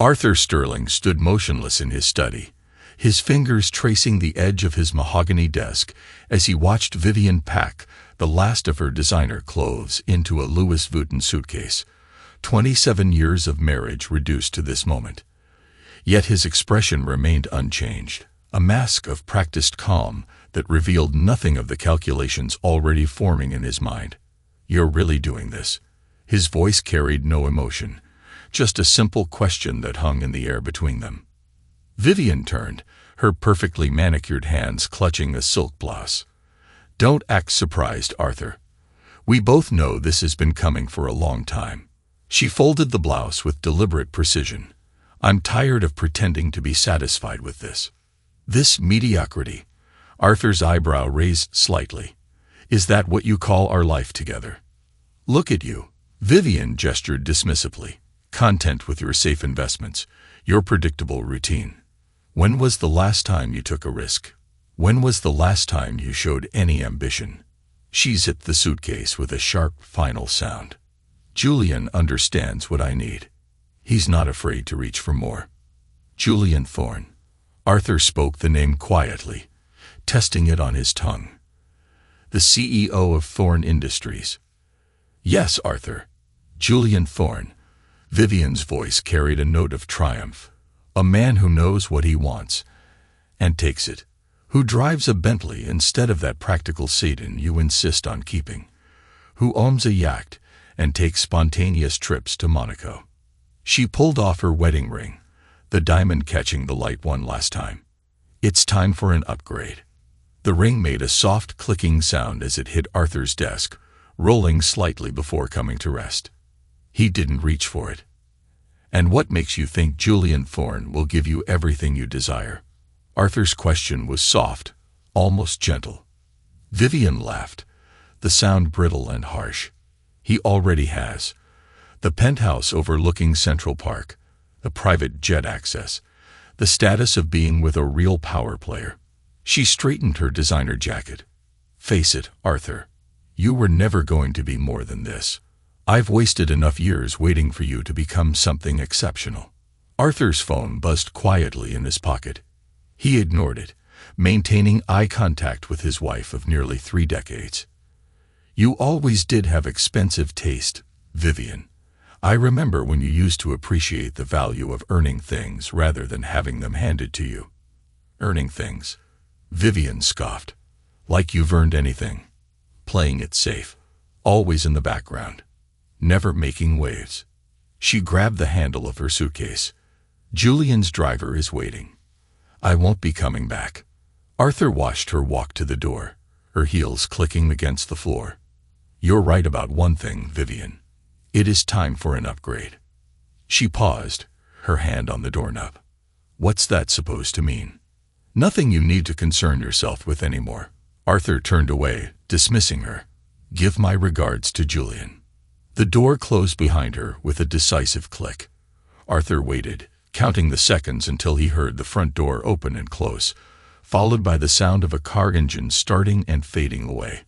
Arthur Sterling stood motionless in his study, his fingers tracing the edge of his mahogany desk as he watched Vivian pack the last of her designer clothes into a Louis Vuitton suitcase. 27 years of marriage reduced to this moment. Yet his expression remained unchanged, a mask of practiced calm that revealed nothing of the calculations already forming in his mind. "You're really doing this?" His voice carried no emotion, just a simple question that hung in the air between them. Vivian turned, her perfectly manicured hands clutching a silk blouse. "Don't act surprised, Arthur. We both know this has been coming for a long time." She folded the blouse with deliberate precision. "I'm tired of pretending to be satisfied with this. This mediocrity." Arthur's eyebrow raised slightly. "Is that what you call our life together?" "Look at you." Vivian gestured dismissively. "Content with your safe investments, your predictable routine. When was the last time you took a risk? When was the last time you showed any ambition?" She zipped the suitcase with a sharp, final sound. "Julian understands what I need. He's not afraid to reach for more." "Julian Thorne." Arthur spoke the name quietly, testing it on his tongue. "The CEO of Thorne Industries." "Yes, Arthur. Julian Thorne." Vivian's voice carried a note of triumph. "A man who knows what he wants and takes it. Who drives a Bentley instead of that practical sedan you insist on keeping. Who owns a yacht and takes spontaneous trips to Monaco." She pulled off her wedding ring, the diamond catching the light one last time. "It's time for an upgrade." The ring made a soft clicking sound as it hit Arthur's desk, rolling slightly before coming to rest. He didn't reach for it. "And what makes you think Julian Thorne will give you everything you desire?" Arthur's question was soft, almost gentle. Vivian laughed, the sound brittle and harsh. "He already has. The penthouse overlooking Central Park, the private jet access, the status of being with a real power player." She straightened her designer jacket. "Face it, Arthur. You were never going to be more than this. I've wasted enough years waiting for you to become something exceptional." Arthur's phone buzzed quietly in his pocket. He ignored it, maintaining eye contact with his wife of nearly 3 decades. "You always did have expensive taste, Vivian. I remember when you used to appreciate the value of earning things rather than having them handed to you." "Earning things?" Vivian scoffed. "Like you've earned anything. Playing it safe, always in the background, never making waves." She grabbed the handle of her suitcase. "Julian's driver is waiting. I won't be coming back." Arthur watched her walk to the door, her heels clicking against the floor. "You're right about one thing, Vivian. It is time for an upgrade." She paused, her hand on the doorknob. "What's that supposed to mean?" "Nothing you need to concern yourself with anymore." Arthur turned away, dismissing her. "Give my regards to Julian." The door closed behind her with a decisive click. Arthur waited, counting the seconds until he heard the front door open and close, followed by the sound of a car engine starting and fading away.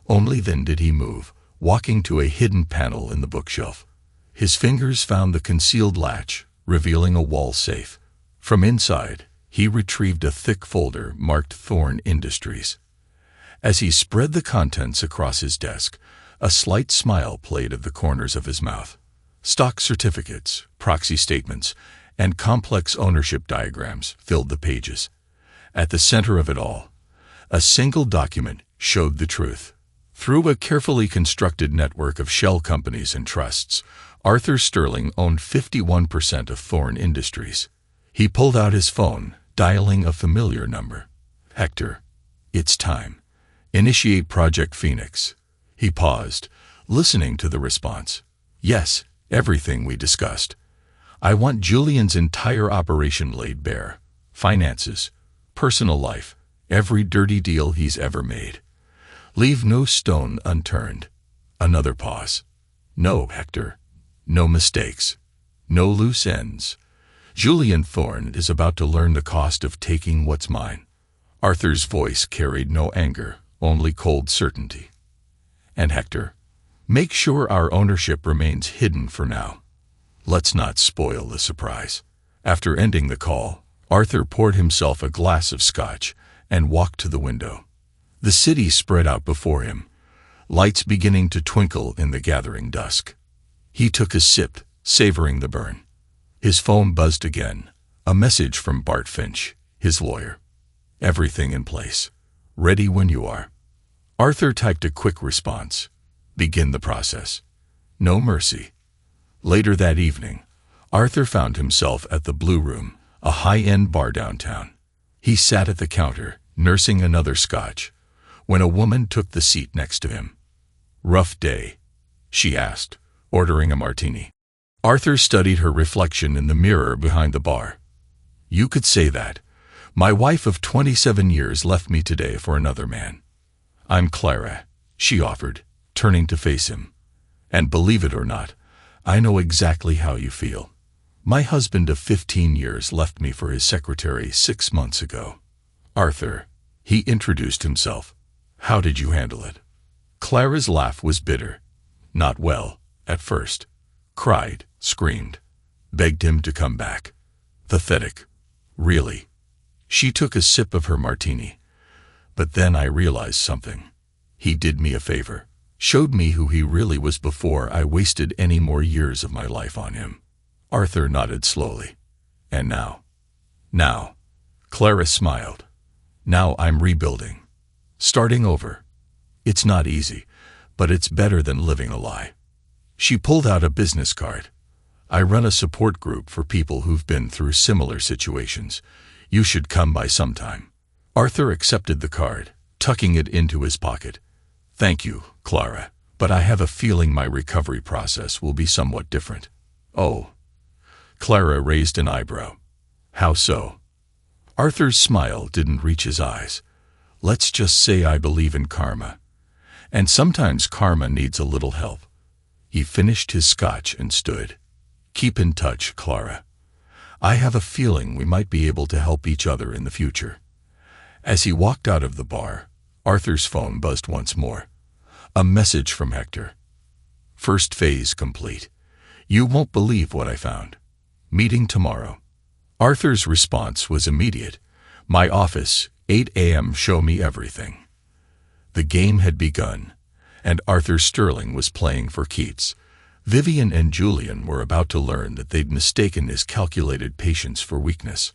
Only then did he move, walking to a hidden panel in the bookshelf. His fingers found the concealed latch, revealing a wall safe. From inside, he retrieved a thick folder marked Thorne Industries. As he spread the contents across his desk, a slight smile played at the corners of his mouth. Stock certificates, proxy statements, and complex ownership diagrams filled the pages. At the center of it all, a single document showed the truth. Through a carefully constructed network of shell companies and trusts, Arthur Sterling owned 51% of Thorne Industries. He pulled out his phone, dialing a familiar number. "Hector, it's time. Initiate Project Phoenix." He paused, listening to the response. "Yes, everything we discussed. I want Julian's entire operation laid bare. Finances, personal life, every dirty deal he's ever made. Leave no stone unturned." Another pause. "No, Hector. No mistakes. No loose ends. Julian Thorne is about to learn the cost of taking what's mine." Arthur's voice carried no anger, only cold certainty. "And Hector, make sure our ownership remains hidden for now. Let's not spoil the surprise." After ending the call, Arthur poured himself a glass of scotch and walked to the window. The city spread out before him, lights beginning to twinkle in the gathering dusk. He took a sip, savoring the burn. His phone buzzed again, a message from Bart Finch, his lawyer. "Everything in place. Ready when you are." Arthur typed a quick response. "Begin the process. No mercy." Later that evening, Arthur found himself at the Blue Room, a high-end bar downtown. He sat at the counter, nursing another scotch, when a woman took the seat next to him. "Rough day?" she asked, ordering a martini. Arthur studied her reflection in the mirror behind the bar. "You could say that. My wife of 27 years left me today for another man." "I'm Clara," she offered, turning to face him. "And believe it or not, I know exactly how you feel. My husband of 15 years left me for his secretary 6 months ago." "Arthur," he introduced himself. "How did you handle it?" Clara's laugh was bitter. "Not well, at first. Cried, screamed, begged him to come back. Pathetic. Really." She took a sip of her martini. "But then I realized something. He did me a favor. Showed me who he really was before I wasted any more years of my life on him." Arthur nodded slowly. "And now?" "Now," Clara smiled. "Now I'm rebuilding. Starting over. It's not easy, but it's better than living a lie." She pulled out a business card. "I run a support group for people who've been through similar situations. You should come by sometime." Arthur accepted the card, tucking it into his pocket. "Thank you, Clara, but I have a feeling my recovery process will be somewhat different." "Oh." Clara raised an eyebrow. "How so?" Arthur's smile didn't reach his eyes. "Let's just say I believe in karma. And sometimes karma needs a little help." He finished his scotch and stood. "Keep in touch, Clara. I have a feeling we might be able to help each other in the future." As he walked out of the bar, Arthur's phone buzzed once more. A message from Hector. "First phase complete. You won't believe what I found. Meeting tomorrow." Arthur's response was immediate. "My office, 8 a.m. Show me everything." The game had begun, and Arthur Sterling was playing for keeps. Vivian and Julian were about to learn that they'd mistaken his calculated patience for weakness.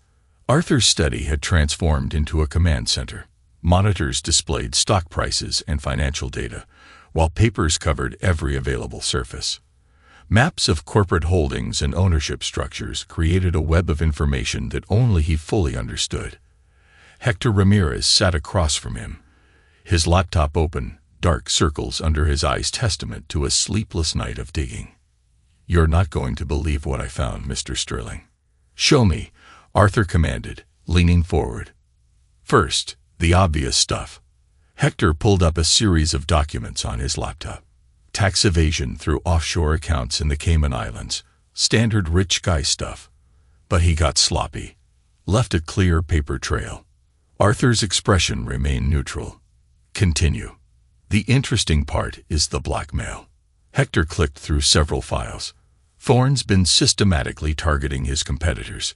Arthur's study had transformed into a command center. Monitors displayed stock prices and financial data, while papers covered every available surface. Maps of corporate holdings and ownership structures created a web of information that only he fully understood. Hector Ramirez sat across from him, his laptop open, dark circles under his eyes testament to a sleepless night of digging. "You're not going to believe what I found, Mr. Sterling." "Show me," Arthur commanded, leaning forward. "First, the obvious stuff." Hector pulled up a series of documents on his laptop. Tax evasion through offshore accounts in the Cayman Islands, standard rich guy stuff. But he got sloppy, left a clear paper trail. Arthur's expression remained neutral. "Continue. The interesting part is the blackmail." Hector clicked through several files. "Thorne's been systematically targeting his competitors.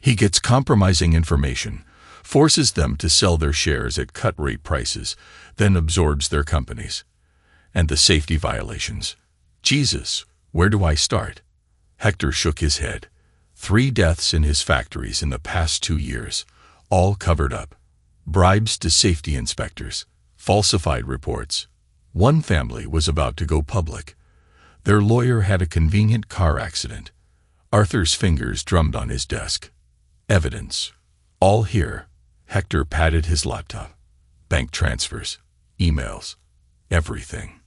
He gets compromising information, forces them to sell their shares at cut-rate prices, then absorbs their companies. And the safety violations. Jesus, where do I start?" Hector shook his head. 3 deaths in his factories in the past 2 years, all covered up. Bribes to safety inspectors, falsified reports. One family was about to go public. Their lawyer had a convenient car accident. Arthur's fingers drummed on his desk. "Evidence. All here." Hector patted his laptop. "Bank transfers, emails, everything."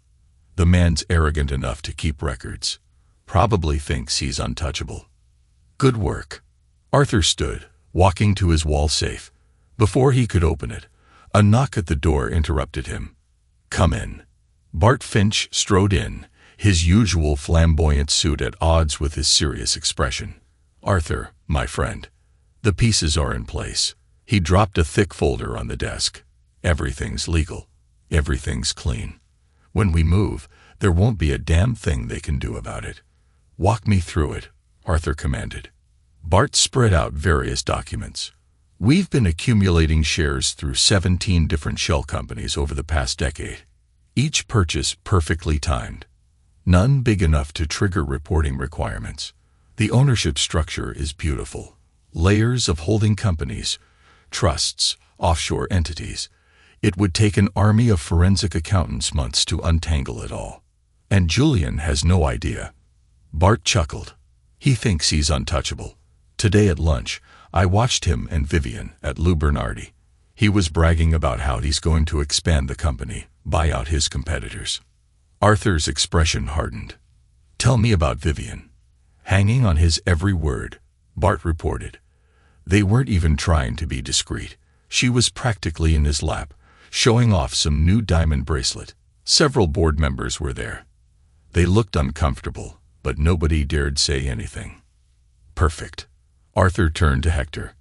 The man's arrogant enough to keep records. Probably thinks he's untouchable. "Good work." Arthur stood, walking to his wall safe. Before he could open it, a knock at the door interrupted him. "Come in." Bart Finch strode in, his usual flamboyant suit at odds with his serious expression. "Arthur, my friend. The pieces are in place." He dropped a thick folder on the desk. "Everything's legal. Everything's clean. When we move, there won't be a damn thing they can do about it." "Walk me through it," Arthur commanded. Bart spread out various documents. We've been accumulating shares through 17 different shell companies over the past decade. Each purchase perfectly timed. None big enough to trigger reporting requirements. The ownership structure is beautiful. Layers of holding companies, trusts, offshore entities. It would take an army of forensic accountants months to untangle it all. And Julian has no idea. Bart chuckled. He thinks he's untouchable. Today at lunch, I watched him and Vivian at Lou Bernardi. He was bragging about how he's going to expand the company, buy out his competitors. Arthur's expression hardened. Tell me about Vivian. Hanging on his every word, Bart reported. They weren't even trying to be discreet. She was practically in his lap, showing off some new diamond bracelet. Several board members were there. They looked uncomfortable, but nobody dared say anything. Perfect. Arthur turned to Hector.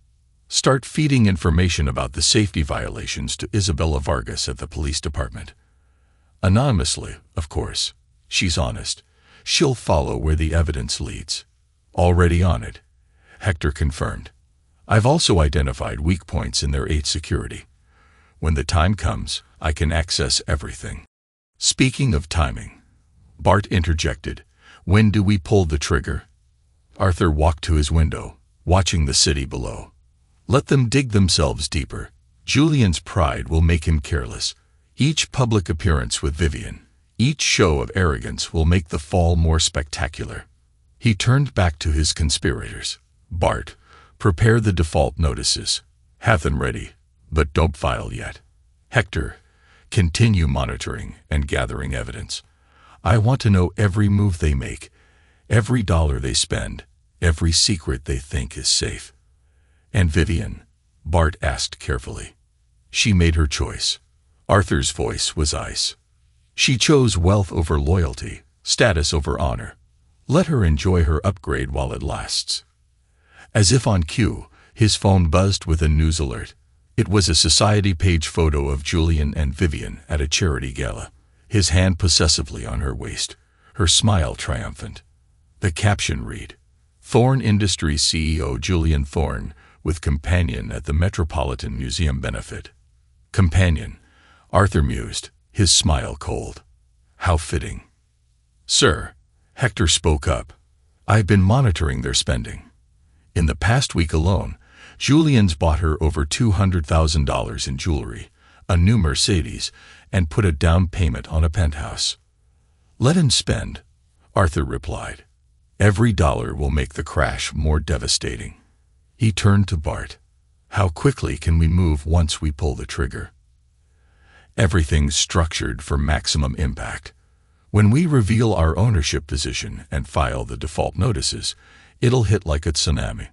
Start feeding information about the safety violations to Isabella Vargas at the police department. Anonymously, of course. She's honest. She'll follow where the evidence leads. Already on it, Hector confirmed. I've also identified weak points in their 8 security. When the time comes, I can access everything. Speaking of timing, Bart interjected. When do we pull the trigger? Arthur walked to his window, watching the city below. Let them dig themselves deeper. Julian's pride will make him careless. Each public appearance with Vivian, each show of arrogance will make the fall more spectacular. He turned back to his conspirators. Bart, prepare the default notices. Have them ready, but don't file yet. Hector, continue monitoring and gathering evidence. I want to know every move they make, every dollar they spend, every secret they think is safe. And Vivian, Bart asked carefully. She made her choice. Arthur's voice was ice. She chose wealth over loyalty, status over honor. Let her enjoy her upgrade while it lasts. As if on cue, his phone buzzed with a news alert. It was a society page photo of Julian and Vivian at a charity gala, his hand possessively on her waist, her smile triumphant. The caption read, Thorne Industries CEO Julian Thorne with companion at the Metropolitan Museum benefit. Companion, Arthur mused, his smile cold. How fitting. Sir, Hector spoke up. I've been monitoring their spending. In the past week alone, Julian's bought her over $200,000 in jewelry, a new Mercedes, and put a down payment on a penthouse. Let him spend, Arthur replied. Every dollar will make the crash more devastating. He turned to Bart. How quickly can we move once we pull the trigger? Everything's structured for maximum impact. When we reveal our ownership position and file the default notices, it'll hit like a tsunami.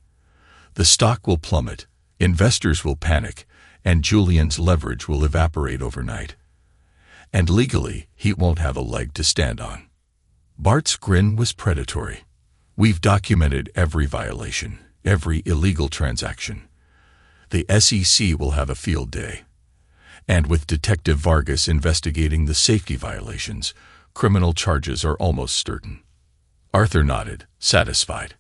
The stock will plummet, investors will panic, and Julian's leverage will evaporate overnight. And legally, he won't have a leg to stand on. Bart's grin was predatory. We've documented every violation, every illegal transaction. The SEC will have a field day. And with Detective Vargas investigating the safety violations, criminal charges are almost certain. Arthur nodded, satisfied.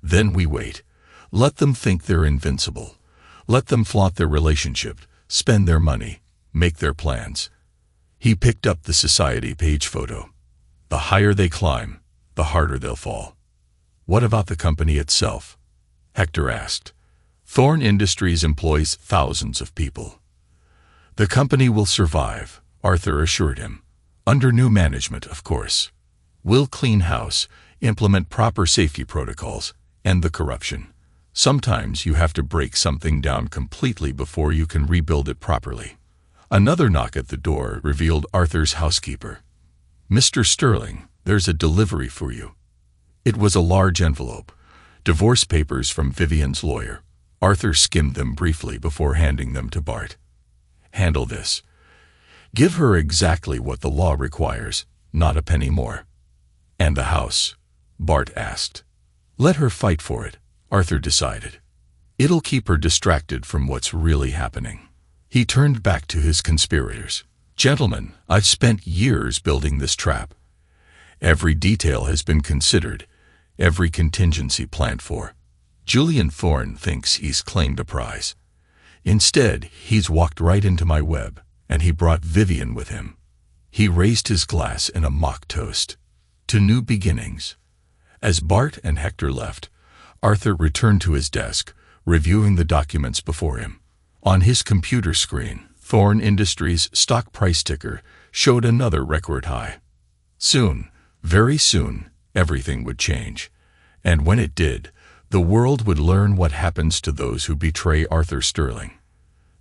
Then we wait. Let them think they're invincible. Let them flaunt their relationship, spend their money, make their plans. He picked up the society page photo. The higher they climb, the harder they'll fall. What about the company itself? Hector asked. Thorne Industries employs thousands of people. The company will survive, Arthur assured him. Under new management, of course. We'll clean house, implement proper safety protocols, end the corruption. Sometimes you have to break something down completely before you can rebuild it properly. Another knock at the door revealed Arthur's housekeeper. Mr. Sterling, there's a delivery for you. It was a large envelope. Divorce papers from Vivian's lawyer. Arthur skimmed them briefly before handing them to Bart. Handle this. Give her exactly what the law requires, not a penny more. And the house? Bart asked. Let her fight for it, Arthur decided. It'll keep her distracted from what's really happening. He turned back to his conspirators. Gentlemen, I've spent years building this trap. Every detail has been considered, every contingency planned for. Julian Thorne thinks he's claimed a prize. Instead, he's walked right into my web, and he brought Vivian with him. He raised his glass in a mock toast. To new beginnings. As Bart and Hector left, Arthur returned to his desk, reviewing the documents before him. On his computer screen, Thorne Industries' stock price ticker showed another record high. Soon, very soon, everything would change. And when it did, the world would learn what happens to those who betray Arthur Sterling.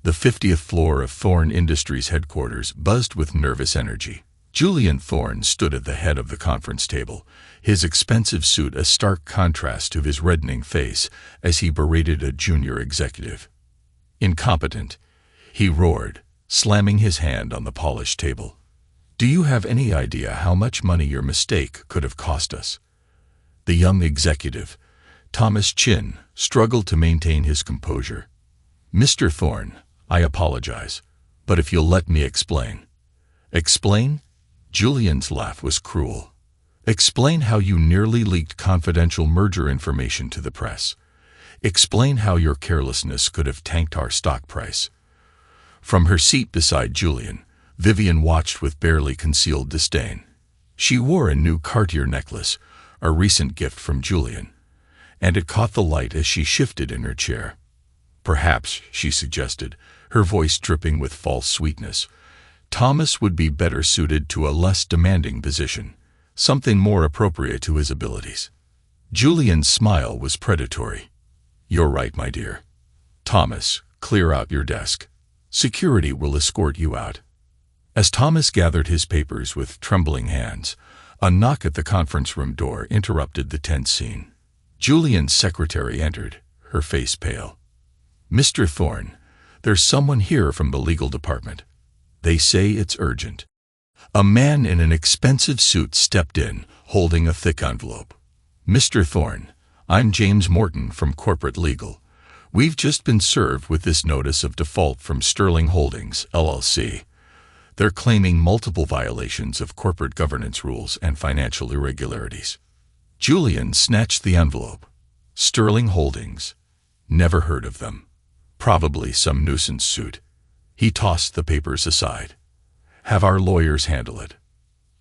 The 50th floor of Thorne Industries headquarters buzzed with nervous energy. Julian Thorne stood at the head of the conference table, his expensive suit a stark contrast to his reddening face as he berated a junior executive. Incompetent, he roared, slamming his hand on the polished table. Do you have any idea how much money your mistake could have cost us? The young executive, Thomas Chin, struggled to maintain his composure. Mr. Thorne, I apologize, but if you'll let me explain. Explain? Julian's laugh was cruel. Explain how you nearly leaked confidential merger information to the press. Explain how your carelessness could have tanked our stock price. From her seat beside Julian, Vivian watched with barely concealed disdain. She wore a new Cartier necklace, a recent gift from Julian, and it caught the light as she shifted in her chair. Perhaps, she suggested, her voice dripping with false sweetness, Thomas would be better suited to a less demanding position, something more appropriate to his abilities. Julian's smile was predatory. You're right, my dear. Thomas, clear out your desk. Security will escort you out. As Thomas gathered his papers with trembling hands, a knock at the conference room door interrupted the tense scene. Julian's secretary entered, her face pale. Mr. Thorne, there's someone here from the legal department. They say it's urgent. A man in an expensive suit stepped in, holding a thick envelope. Mr. Thorne, I'm James Morton from Corporate Legal. We've just been served with this notice of default from Sterling Holdings, LLC. They're claiming multiple violations of corporate governance rules and financial irregularities. Julian snatched the envelope. Sterling Holdings. Never heard of them. Probably some nuisance suit. He tossed the papers aside. Have our lawyers handle it.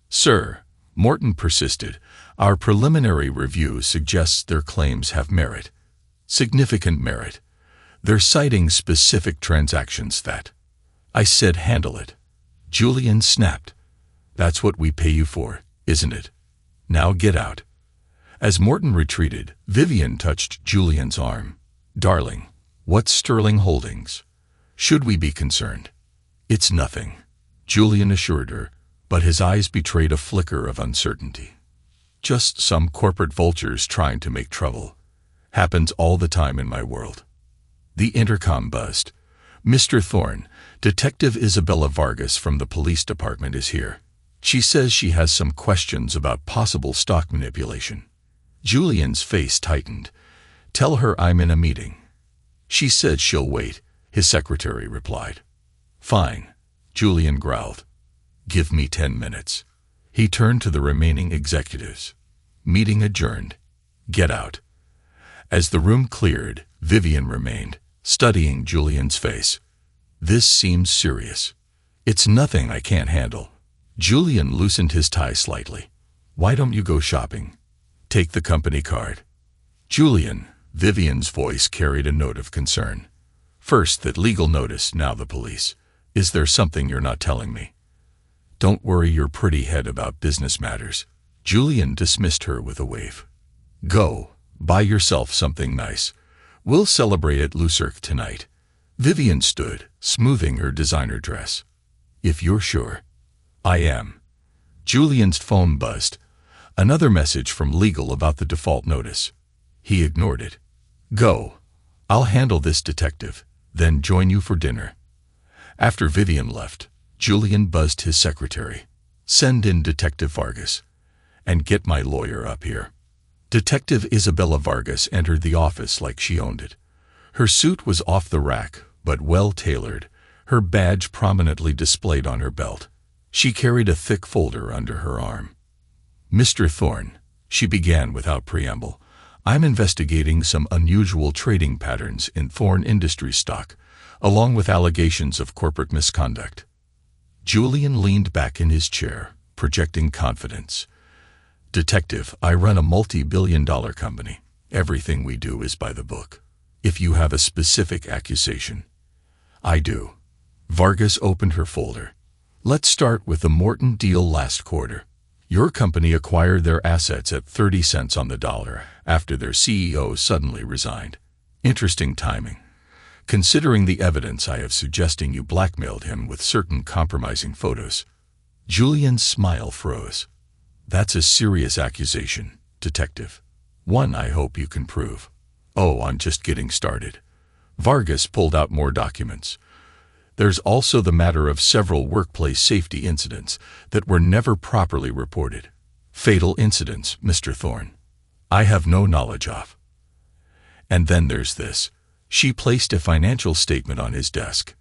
Sir, Morton persisted, our preliminary review suggests their claims have merit. Significant merit. They're citing specific transactions that. I said handle it. Julian snapped. That's what we pay you for, isn't it? Now get out. As Morton retreated, Vivian touched Julian's arm. Darling, what's Sterling Holdings? Should we be concerned? It's nothing, Julian assured her, but his eyes betrayed a flicker of uncertainty. Just some corporate vultures trying to make trouble. Happens all the time in my world. The intercom buzzed. Mr. Thorne, Detective Isabella Vargas from the police department is here. She says she has some questions about possible stock manipulation. Julian's face tightened. Tell her I'm in a meeting. She said she'll wait, his secretary replied. Fine, Julian growled. Give me 10 minutes. He turned to the remaining executives. Meeting adjourned. Get out. As the room cleared, Vivian remained, studying Julian's face. This seems serious. It's nothing I can't handle. Julian loosened his tie slightly. Why don't you go shopping? Take the company card. Julian, Vivian's voice carried a note of concern. First that legal notice, now the police. Is there something you're not telling me? Don't worry your pretty head about business matters. Julian dismissed her with a wave. Go, buy yourself something nice. We'll celebrate at Le Cirque tonight. Vivian stood, smoothing her designer dress. If you're sure. I am. Julian's phone buzzed. Another message from legal about the default notice. He ignored it. Go. I'll handle this, detective, then join you for dinner. After Vivian left, Julian buzzed his secretary. Send in Detective Vargas. And get my lawyer up here. Detective Isabella Vargas entered the office like she owned it. Her suit was off the rack, but well-tailored, her badge prominently displayed on her belt. She carried a thick folder under her arm. Mr. Thorne, she began without preamble, I'm investigating some unusual trading patterns in Thorn Industries stock, along with allegations of corporate misconduct. Julian leaned back in his chair, projecting confidence. Detective, I run a multi-billion-dollar company. Everything we do is by the book. If you have a specific accusation. I do. Vargas opened her folder. Let's start with the Morton deal last quarter. Your company acquired their assets at 30 cents on the dollar after their CEO suddenly resigned. Interesting timing. Considering the evidence I have suggesting you blackmailed him with certain compromising photos. Julian's smile froze. That's a serious accusation, Detective. One I hope you can prove. Oh, I'm just getting started. Vargas pulled out more documents. There's also the matter of several workplace safety incidents that were never properly reported. Fatal incidents, Mr. Thorne. I have no knowledge of. And then there's this. She placed a financial statement on his desk.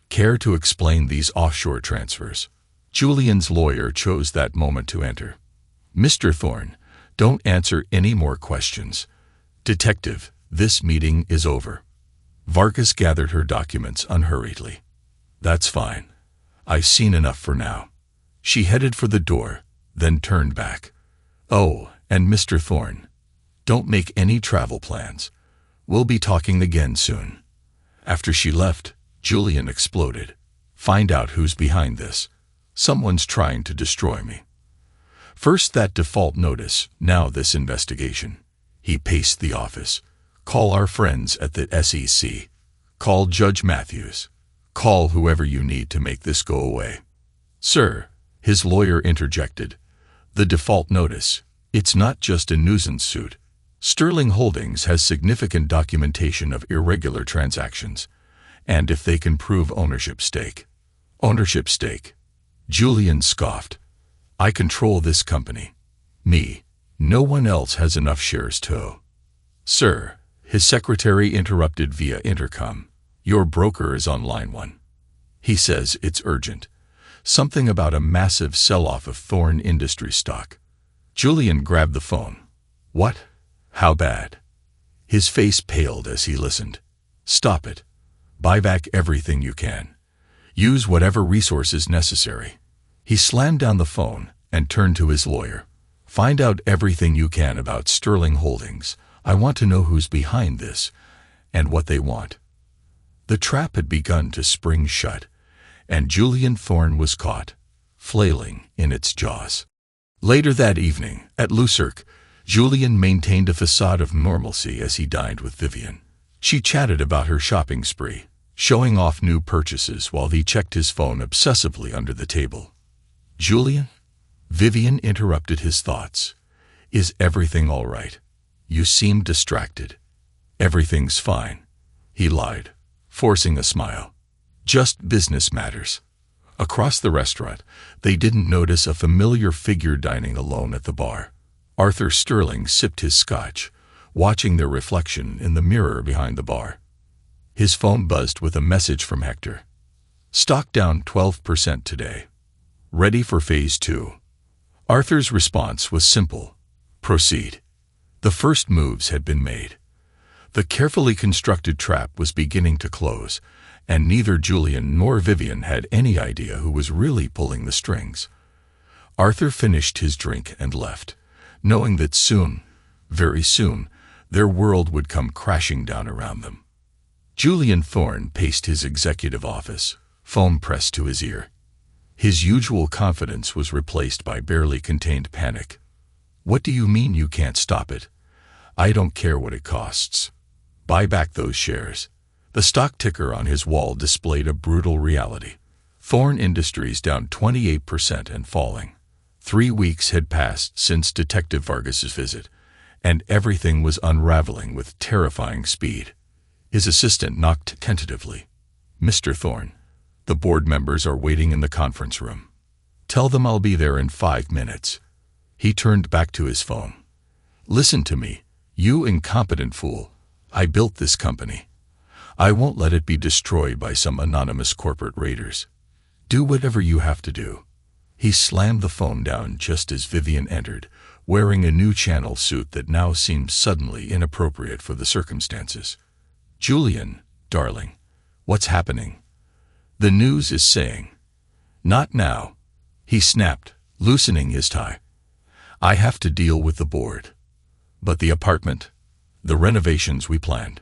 Care to explain these offshore transfers? Julian's lawyer chose that moment to enter. Mr. Thorne, don't answer any more questions. Detective, this meeting is over. Vargas gathered her documents unhurriedly. That's fine. I've seen enough for now. She headed for the door, then turned back. Oh, and Mr. Thorne, don't make any travel plans. We'll be talking again soon. After she left, Julian exploded. Find out who's behind this. Someone's trying to destroy me. First that default notice, now this investigation. He paced the office. Call our friends at the SEC. Call Judge Matthews. Call whoever you need to make this go away. Sir, his lawyer interjected. The default notice. It's not just a nuisance suit. Sterling Holdings has significant documentation of irregular transactions. And if they can prove ownership stake. Ownership stake. Julian scoffed. I control this company. Me. No one else has enough shares to. Sir, his secretary interrupted via intercom. Your broker is on line 1. He says it's urgent. Something about a massive sell-off of Thorn Industries stock. Julian grabbed the phone. What? How bad? His face paled as he listened. Stop it. Buy back everything you can. Use whatever resources necessary. He slammed down the phone and turned to his lawyer. Find out everything you can about Sterling Holdings. I want to know who's behind this and what they want. The trap had begun to spring shut, and Julian Thorne was caught, flailing in its jaws. Later that evening, at Lucerne, Julian maintained a facade of normalcy as he dined with Vivian. She chatted about her shopping spree, showing off new purchases while he checked his phone obsessively under the table. Julian? Vivian interrupted his thoughts. Is everything all right? You seem distracted. Everything's fine. He lied, forcing a smile. Just business matters. Across the restaurant, they didn't notice a familiar figure dining alone at the bar. Arthur Sterling sipped his scotch, watching their reflection in the mirror behind the bar. His phone buzzed with a message from Hector. Stock down 12% today. Ready for phase 2. Arthur's response was simple. Proceed. The first moves had been made. The carefully constructed trap was beginning to close, and neither Julian nor Vivian had any idea who was really pulling the strings. Arthur finished his drink and left, knowing that soon, very soon, their world would come crashing down around them. Julian Thorne paced his executive office, phone pressed to his ear. His usual confidence was replaced by barely contained panic. What do you mean you can't stop it? I don't care what it costs. Buy back those shares. The stock ticker on his wall displayed a brutal reality. Thorn Industries down 28% and falling. 3 weeks had passed since Detective Vargas's visit, and everything was unraveling with terrifying speed. His assistant knocked tentatively. Mr. Thorne, the board members are waiting in the conference room. Tell them I'll be there in 5 minutes. He turned back to his phone. Listen to me, you incompetent fool. I built this company. I won't let it be destroyed by some anonymous corporate raiders. Do whatever you have to do. He slammed the phone down just as Vivian entered, wearing a new channel suit that now seemed suddenly inappropriate for the circumstances. "Julian, darling, what's happening?" "The news is saying." "Not now," he snapped, loosening his tie. "I have to deal with the board." "But the apartment? The renovations we planned?"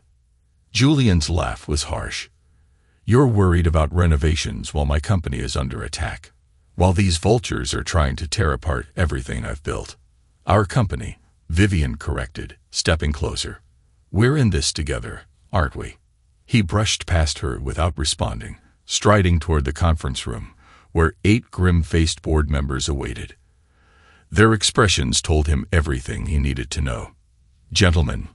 Julian's laugh was harsh. "You're worried about renovations while my company is under attack. While these vultures are trying to tear apart everything I've built. Our company," Vivian corrected, stepping closer. "We're in this together, aren't we?" He brushed past her without responding, striding toward the conference room, where 8 grim-faced board members awaited. Their expressions told him everything he needed to know. "Gentlemen,"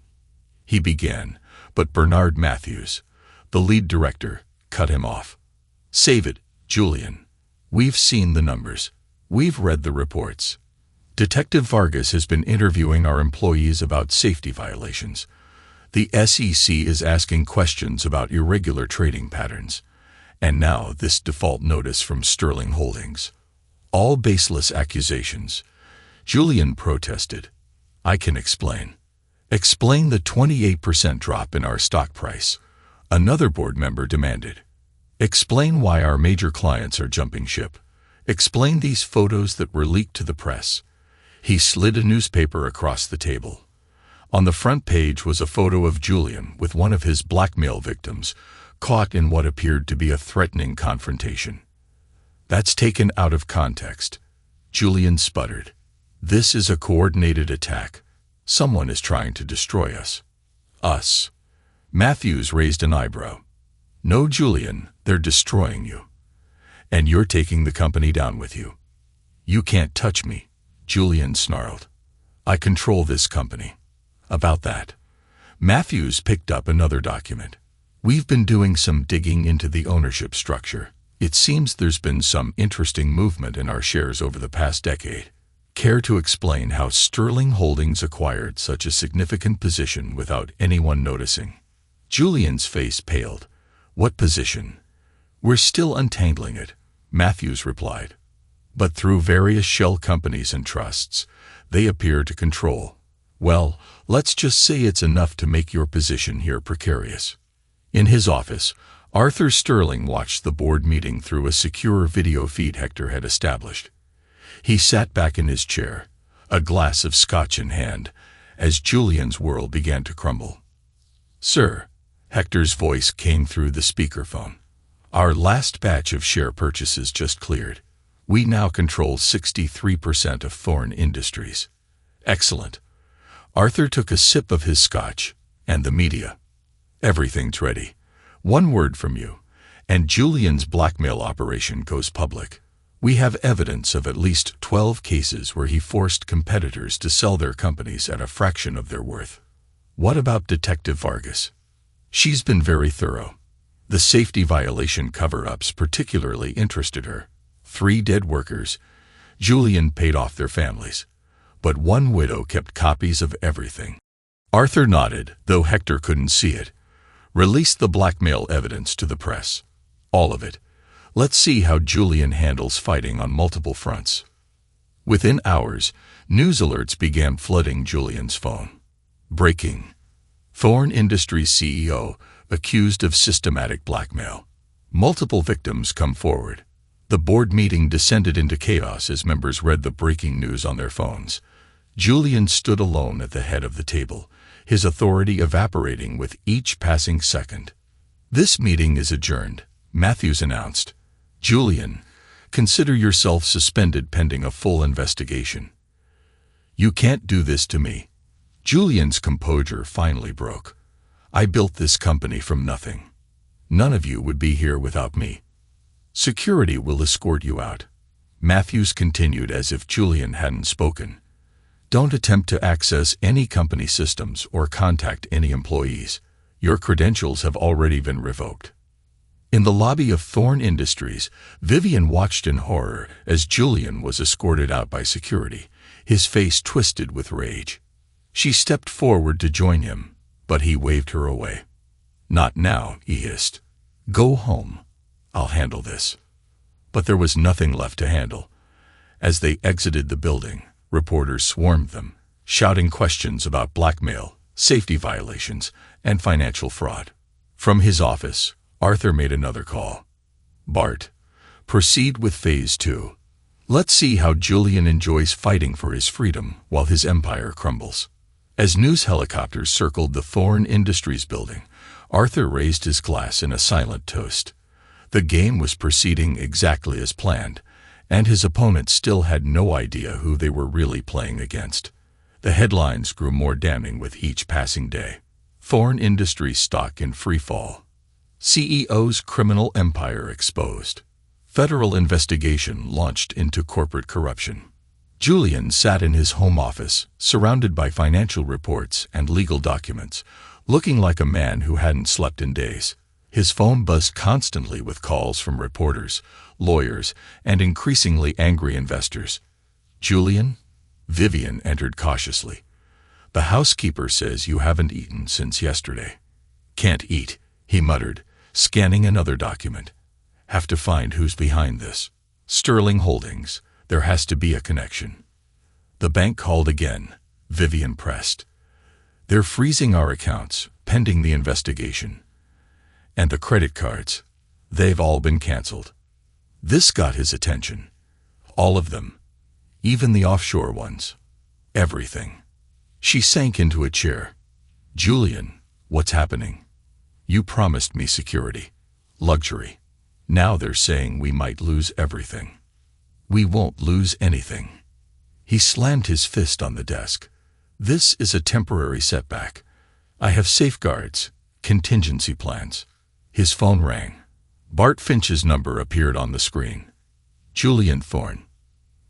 he began, but Bernard Matthews, the lead director, cut him off. "Save it, Julian. We've seen the numbers. We've read the reports. Detective Vargas has been interviewing our employees about safety violations. The SEC is asking questions about irregular trading patterns. And now this default notice from Sterling Holdings. All baseless accusations." Julian protested. "I can explain." "Explain the 28% drop in our stock price," another board member demanded. "Explain why our major clients are jumping ship. Explain these photos that were leaked to the press." He slid a newspaper across the table. On the front page was a photo of Julian with one of his blackmail victims, caught in what appeared to be a threatening confrontation. "That's taken out of context," Julian sputtered. "This is a coordinated attack. Someone is trying to destroy us." "Us?" Matthews raised an eyebrow. "No, Julian, they're destroying you. And you're taking the company down with you." "You can't touch me," Julian snarled. "I control this company." "About that." Matthews picked up another document. "We've been doing some digging into the ownership structure. It seems there's been some interesting movement in our shares over the past decade. Care to explain how Sterling Holdings acquired such a significant position without anyone noticing?" Julian's face paled. "What position?" "We're still untangling it," Matthews replied. "But through various shell companies and trusts, they appear to control. Well, let's just say it's enough to make your position here precarious." In his office, Arthur Sterling watched the board meeting through a secure video feed Hector had established. He sat back in his chair, a glass of scotch in hand, as Julian's world began to crumble. "Sir," Hector's voice came through the speakerphone. "Our last batch of share purchases just cleared. We now control 63% of Thorn Industries." "Excellent." Arthur took a sip of his scotch. "And the media?" "Everything's ready. One word from you, and Julian's blackmail operation goes public. We have evidence of at least 12 cases where he forced competitors to sell their companies at a fraction of their worth." "What about Detective Vargas?" "She's been very thorough. The safety violation cover-ups particularly interested her. 3 dead workers. Julian paid off their families. But one widow kept copies of everything." Arthur nodded, though Hector couldn't see it. "Release the blackmail evidence to the press. All of it. Let's see how Julian handles fighting on multiple fronts." Within hours, news alerts began flooding Julian's phone. Breaking. Thorn Industries CEO accused of systematic blackmail. Multiple victims come forward. The board meeting descended into chaos as members read the breaking news on their phones. Julian stood alone at the head of the table, his authority evaporating with each passing second. "This meeting is adjourned," Matthews announced. "Julian, consider yourself suspended pending a full investigation." "You can't do this to me." Julian's composure finally broke. "I built this company from nothing. None of you would be here without me. Security will escort you out." Matthews continued as if Julian hadn't spoken. "Don't attempt to access any company systems or contact any employees. Your credentials have already been revoked." In the lobby of Thorn Industries, Vivian watched in horror as Julian was escorted out by security, his face twisted with rage. She stepped forward to join him, but he waved her away. "Not now," he hissed. "Go home. I'll handle this." But there was nothing left to handle. As they exited the building, Reporters swarmed them, shouting questions about blackmail, safety violations, and financial fraud. From his office, Arthur made another call. "Bart, proceed with Phase 2. Let's see how Julian enjoys fighting for his freedom while his empire crumbles." As news helicopters circled the Thorn Industries building, Arthur raised his glass in a silent toast. The game was proceeding exactly as planned, and his opponents still had no idea who they were really playing against. The headlines grew more damning with each passing day. Thorn Industries stock in free fall. CEO's criminal empire exposed. Federal investigation launched into corporate corruption. Julian sat in his home office, surrounded by financial reports and legal documents, looking like a man who hadn't slept in days. His phone buzzed constantly with calls from reporters, lawyers, and increasingly angry investors. "Julian?" Vivian entered cautiously. "The housekeeper says you haven't eaten since yesterday." "Can't eat," he muttered, scanning another document. "Have to find who's behind this. Sterling Holdings. There has to be a connection." "The bank called again," Vivian pressed. "They're freezing our accounts, pending the investigation. And the credit cards, they've all been canceled." This got his attention. All of them. Even the offshore ones. Everything. She sank into a chair. "Julian, what's happening? You promised me security, luxury. Now they're saying we might lose everything." "We won't lose anything." He slammed his fist on the desk. "This is a temporary setback. I have safeguards, contingency plans." His phone rang. Bart Finch's number appeared on the screen. "Julian Thorn."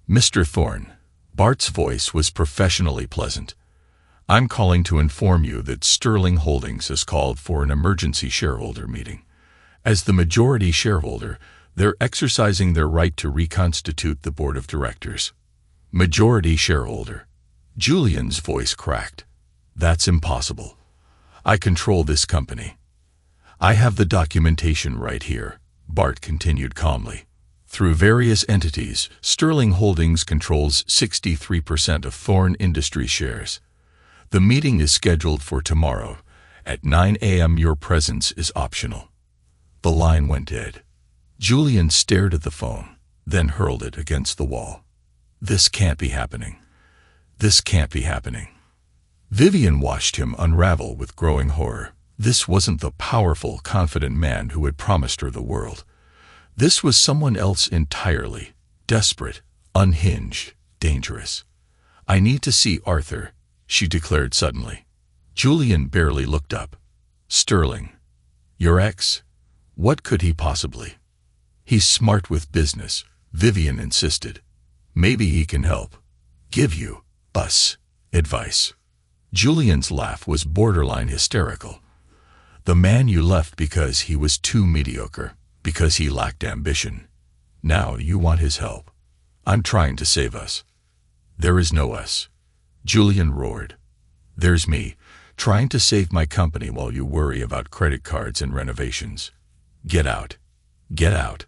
"Mr. Thorn." Bart's voice was professionally pleasant. "I'm calling to inform you that Sterling Holdings has called for an emergency shareholder meeting. As the majority shareholder, they're exercising their right to reconstitute the board of directors." Majority shareholder. Julian's voice cracked. "That's impossible. I control this company." "I have the documentation right here," Bart continued calmly. "Through various entities, Sterling Holdings controls 63% of Thorn Industries shares. The meeting is scheduled for tomorrow. At 9 a.m. Your presence is optional." The line went dead. Julian stared at the phone, then hurled it against the wall. "This can't be happening. This can't be happening." Vivian watched him unravel with growing horror. This wasn't the powerful, confident man who had promised her the world. This was someone else entirely, desperate, unhinged, dangerous. "I need to see Arthur," she declared suddenly. Julian barely looked up. "Sterling? Your ex? What could he possibly?" "He's smart with business," Vivian insisted. "Maybe he can help. Give you, us, advice." Julian's laugh was borderline hysterical. "The man you left because he was too mediocre, because he lacked ambition. Now you want his help. I'm trying to save us." "There is no us," Julian roared. "There's me, trying to save my company while you worry about credit cards and renovations. Get out. Get out."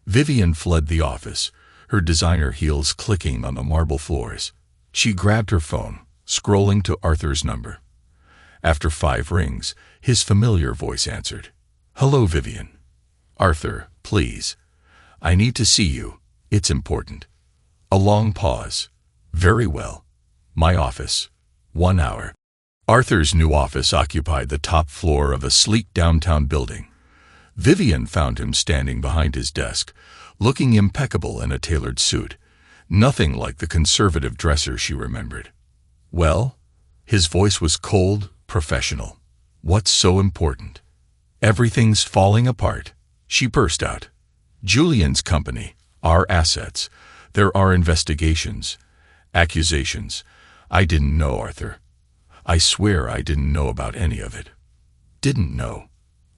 Vivian fled the office, her designer heels clicking on the marble floors. She grabbed her phone, scrolling to Arthur's number. After 5 rings, his familiar voice answered. "Hello, Vivian." "Arthur, please. I need to see you. It's important." A long pause. "Very well. My office. 1 hour." Arthur's new office occupied the top floor of a sleek downtown building. Vivian found him standing behind his desk, looking impeccable in a tailored suit, nothing like the conservative dresser she remembered. "Well?" His voice was cold, professional. "What's so important?" "Everything's falling apart," she burst out. "Julian's company, our assets. There are investigations, accusations. I didn't know, Arthur. I swear I didn't know about any of it." "Didn't know?"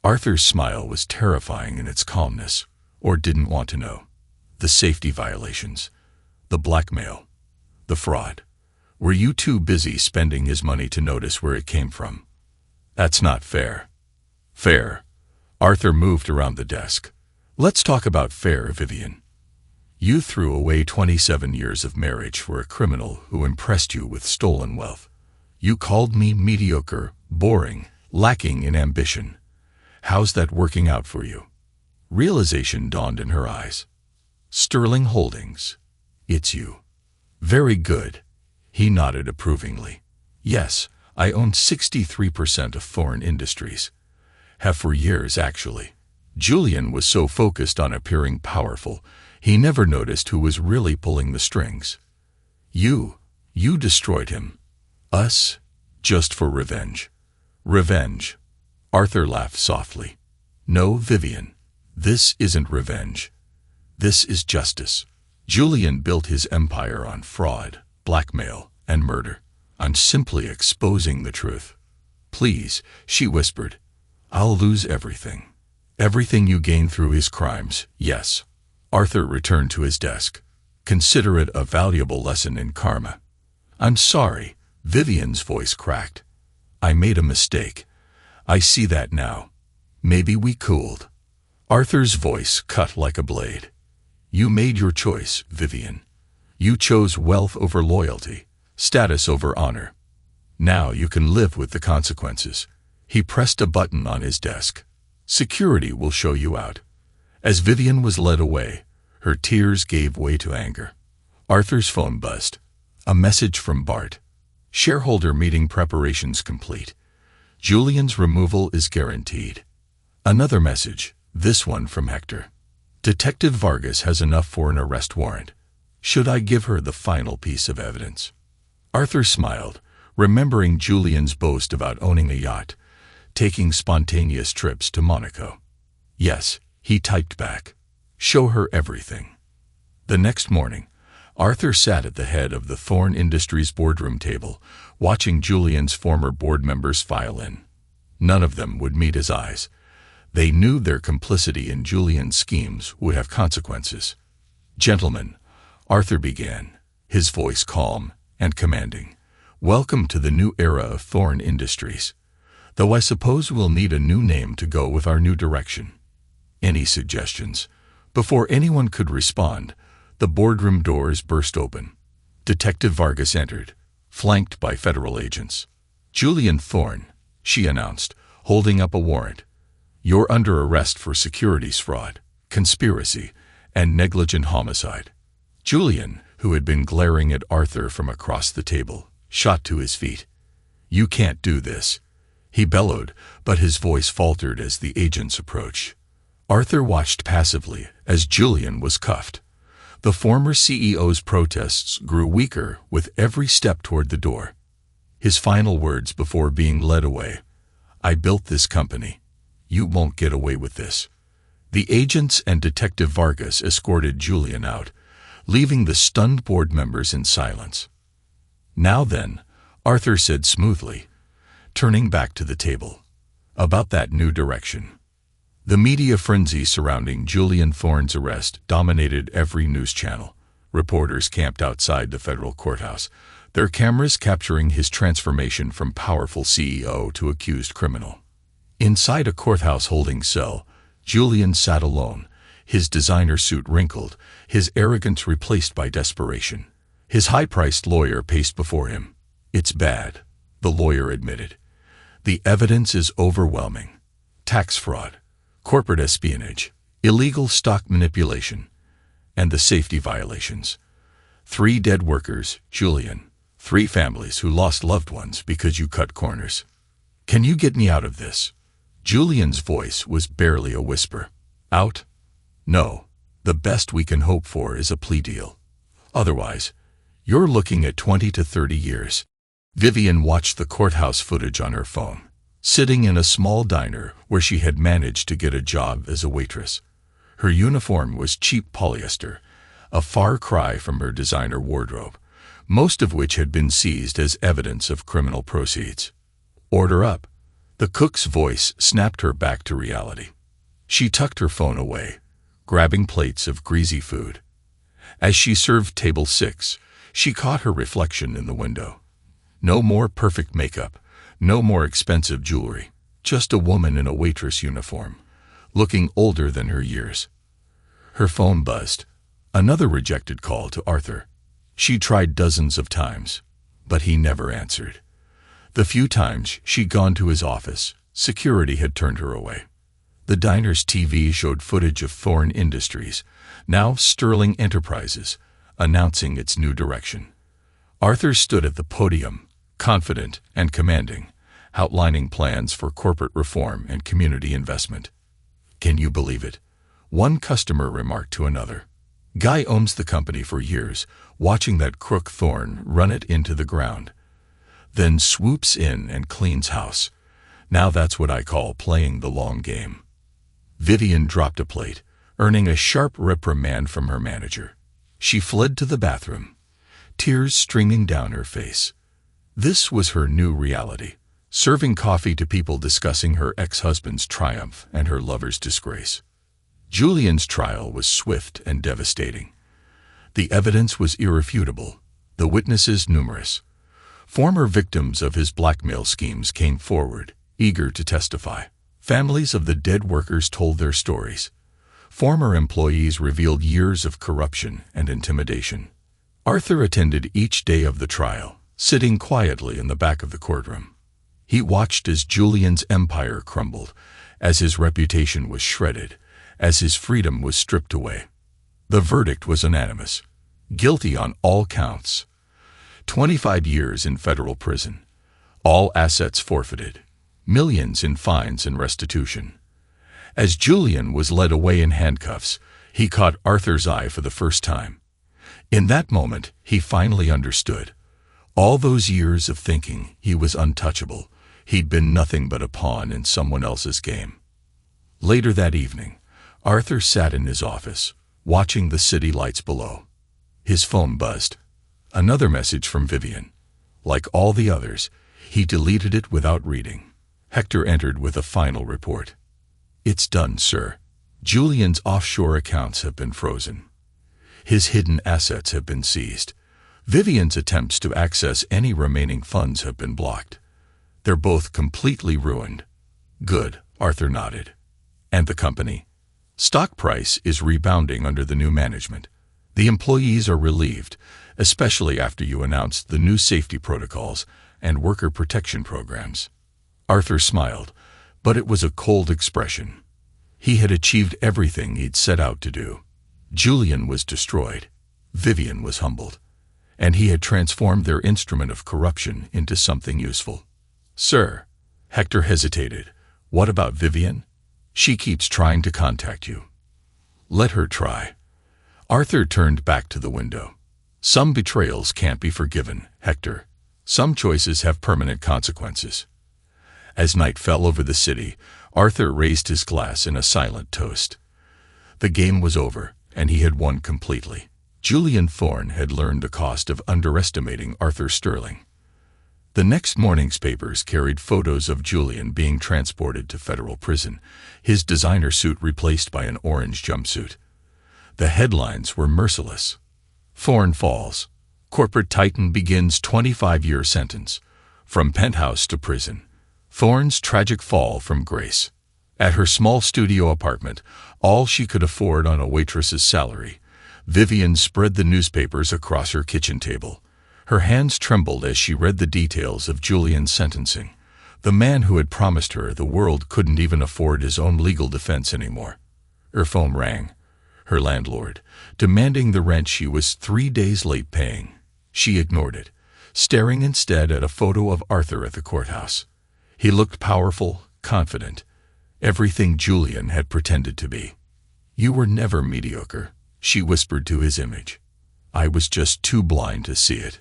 Arthur's smile was terrifying in its calmness. "Or didn't want to know? The safety violations, the blackmail, the fraud. Were you too busy spending his money to notice where it came from?" "That's not fair." "Fair." Arthur moved around the desk. "Let's talk about fair, Vivian. You threw away 27 years of marriage for a criminal who impressed you with stolen wealth. You called me mediocre, boring, lacking in ambition. How's that working out for you? Realization dawned in her eyes. Sterling Holdings. It's you. Very good. He nodded approvingly. Yes, I own 63% of Thorn Industries. Have for years, actually. Julian was so focused on appearing powerful, he never noticed who was really pulling the strings. You destroyed him. Us, just for revenge. Revenge. Arthur laughed softly. No, Vivian. This isn't revenge. This is justice. Julian built his empire on fraud, blackmail, and murder. I'm simply exposing the truth. Please, she whispered. I'll lose everything. Everything you gain through his crimes, yes. Arthur returned to his desk. Consider it a valuable lesson in karma. I'm sorry, Vivian's voice cracked. I made a mistake. I see that now. Maybe we cooled. Arthur's voice cut like a blade. You made your choice, Vivian. You chose wealth over loyalty, status over honor. Now you can live with the consequences. He pressed a button on his desk. Security will show you out. As Vivian was led away, her tears gave way to anger. Arthur's phone buzzed. A message from Bart. Shareholder meeting preparations complete. Julian's removal is guaranteed. Another message, this one from Hector. Detective Vargas has enough for an arrest warrant. Should I give her the final piece of evidence? Arthur smiled, remembering Julian's boast about owning a yacht, taking spontaneous trips to Monaco. Yes, he typed back. Show her everything. The next morning, Arthur sat at the head of the Thorn Industries boardroom table, watching Julian's former board members file in. None of them would meet his eyes. They knew their complicity in Julian's schemes would have consequences. Gentlemen, Arthur began, his voice calm and commanding. Welcome to the new era of Thorn Industries. Though I suppose we'll need a new name to go with our new direction. Any suggestions? Before anyone could respond, the boardroom doors burst open. Detective Vargas entered, flanked by federal agents. Julian Thorn, she announced, holding up a warrant. You're under arrest for securities fraud, conspiracy, and negligent homicide. Julian, who had been glaring at Arthur from across the table, shot to his feet. You can't do this. He bellowed, but his voice faltered as the agents approached. Arthur watched passively as Julian was cuffed. The former CEO's protests grew weaker with every step toward the door. His final words before being led away. I built this company. You won't get away with this. The agents and Detective Vargas escorted Julian out, leaving the stunned board members in silence. Now then, Arthur said smoothly, turning back to the table. About that new direction. The media frenzy surrounding Julian Thorn's arrest dominated every news channel. Reporters camped outside the federal courthouse, their cameras capturing his transformation from powerful CEO to accused criminal. Inside a courthouse holding cell, Julian sat alone, his designer suit wrinkled, his arrogance replaced by desperation. His high-priced lawyer paced before him. It's bad, the lawyer admitted. The evidence is overwhelming. Tax fraud, corporate espionage, illegal stock manipulation, and the safety violations. 3 dead workers, Julian. 3 families who lost loved ones because you cut corners. Can you get me out of this? Julian's voice was barely a whisper. Out? No. The best we can hope for is a plea deal. Otherwise, you're looking at 20 to 30 years. Vivian watched the courthouse footage on her phone, sitting in a small diner where she had managed to get a job as a waitress. Her uniform was cheap polyester, a far cry from her designer wardrobe, most of which had been seized as evidence of criminal proceeds. Order up. The cook's voice snapped her back to reality. She tucked her phone away, grabbing plates of greasy food. As she served table 6, she caught her reflection in the window. No more perfect makeup, no more expensive jewelry, just a woman in a waitress uniform, looking older than her years. Her phone buzzed. Another rejected call to Arthur. She tried dozens of times, but he never answered. The few times she'd gone to his office, security had turned her away. The diner's TV showed footage of Thorn Industries, now Sterling Enterprises, announcing its new direction. Arthur stood at the podium, confident and commanding, outlining plans for corporate reform and community investment. "Can you believe it?" one customer remarked to another. "Guy owns the company for years, watching that crook Thorn run it into the ground. Then swoops in and cleans house. Now that's what I call playing the long game." Vivian dropped a plate, earning a sharp reprimand from her manager. She fled to the bathroom, tears streaming down her face. This was her new reality, serving coffee to people discussing her ex-husband's triumph and her lover's disgrace. Julian's trial was swift and devastating. The evidence was irrefutable, the witnesses numerous. Former victims of his blackmail schemes came forward, eager to testify. Families of the dead workers told their stories. Former employees revealed years of corruption and intimidation. Arthur attended each day of the trial, sitting quietly in the back of the courtroom. He watched as Julian's empire crumbled, as his reputation was shredded, as his freedom was stripped away. The verdict was unanimous. Guilty on all counts. 25 years in federal prison. All assets forfeited. Millions in fines and restitution. As Julian was led away in handcuffs, he caught Arthur's eye for the first time. In that moment, he finally understood. All those years of thinking he was untouchable, he'd been nothing but a pawn in someone else's game. Later that evening, Arthur sat in his office, watching the city lights below. His phone buzzed. Another message from Vivian. Like all the others, he deleted it without reading. Hector entered with a final report. "It's done, sir. Julian's offshore accounts have been frozen. His hidden assets have been seized. Vivian's attempts to access any remaining funds have been blocked. They're both completely ruined." "Good," Arthur nodded. "And the company?" "Stock price is rebounding under the new management. The employees are relieved, especially after you announced the new safety protocols and worker protection programs." Arthur smiled, but it was a cold expression. He had achieved everything he'd set out to do. Julian was destroyed. Vivian was humbled. And he had transformed their instrument of corruption into something useful. "Sir," Hector hesitated, "what about Vivian? She keeps trying to contact you." "Let her try." Arthur turned back to the window. "Some betrayals can't be forgiven, Hector. Some choices have permanent consequences." As night fell over the city, Arthur raised his glass in a silent toast. The game was over, and he had won completely. Julian Thorn had learned the cost of underestimating Arthur Sterling. The next morning's papers carried photos of Julian being transported to federal prison, his designer suit replaced by an orange jumpsuit. The headlines were merciless. "Thorn falls. Corporate titan begins 25-year sentence. From penthouse to prison. Thorn's tragic fall from grace." At her small studio apartment, all she could afford on a waitress's salary, Vivian spread the newspapers across her kitchen table. Her hands trembled as she read the details of Julian's sentencing. The man who had promised her the world couldn't even afford his own legal defense anymore. Her phone rang. Her landlord, demanding the rent she was 3 days late paying. She ignored it, staring instead at a photo of Arthur at the courthouse. He looked powerful, confident, everything Julian had pretended to be. "You were never mediocre," she whispered to his image. "I was just too blind to see it."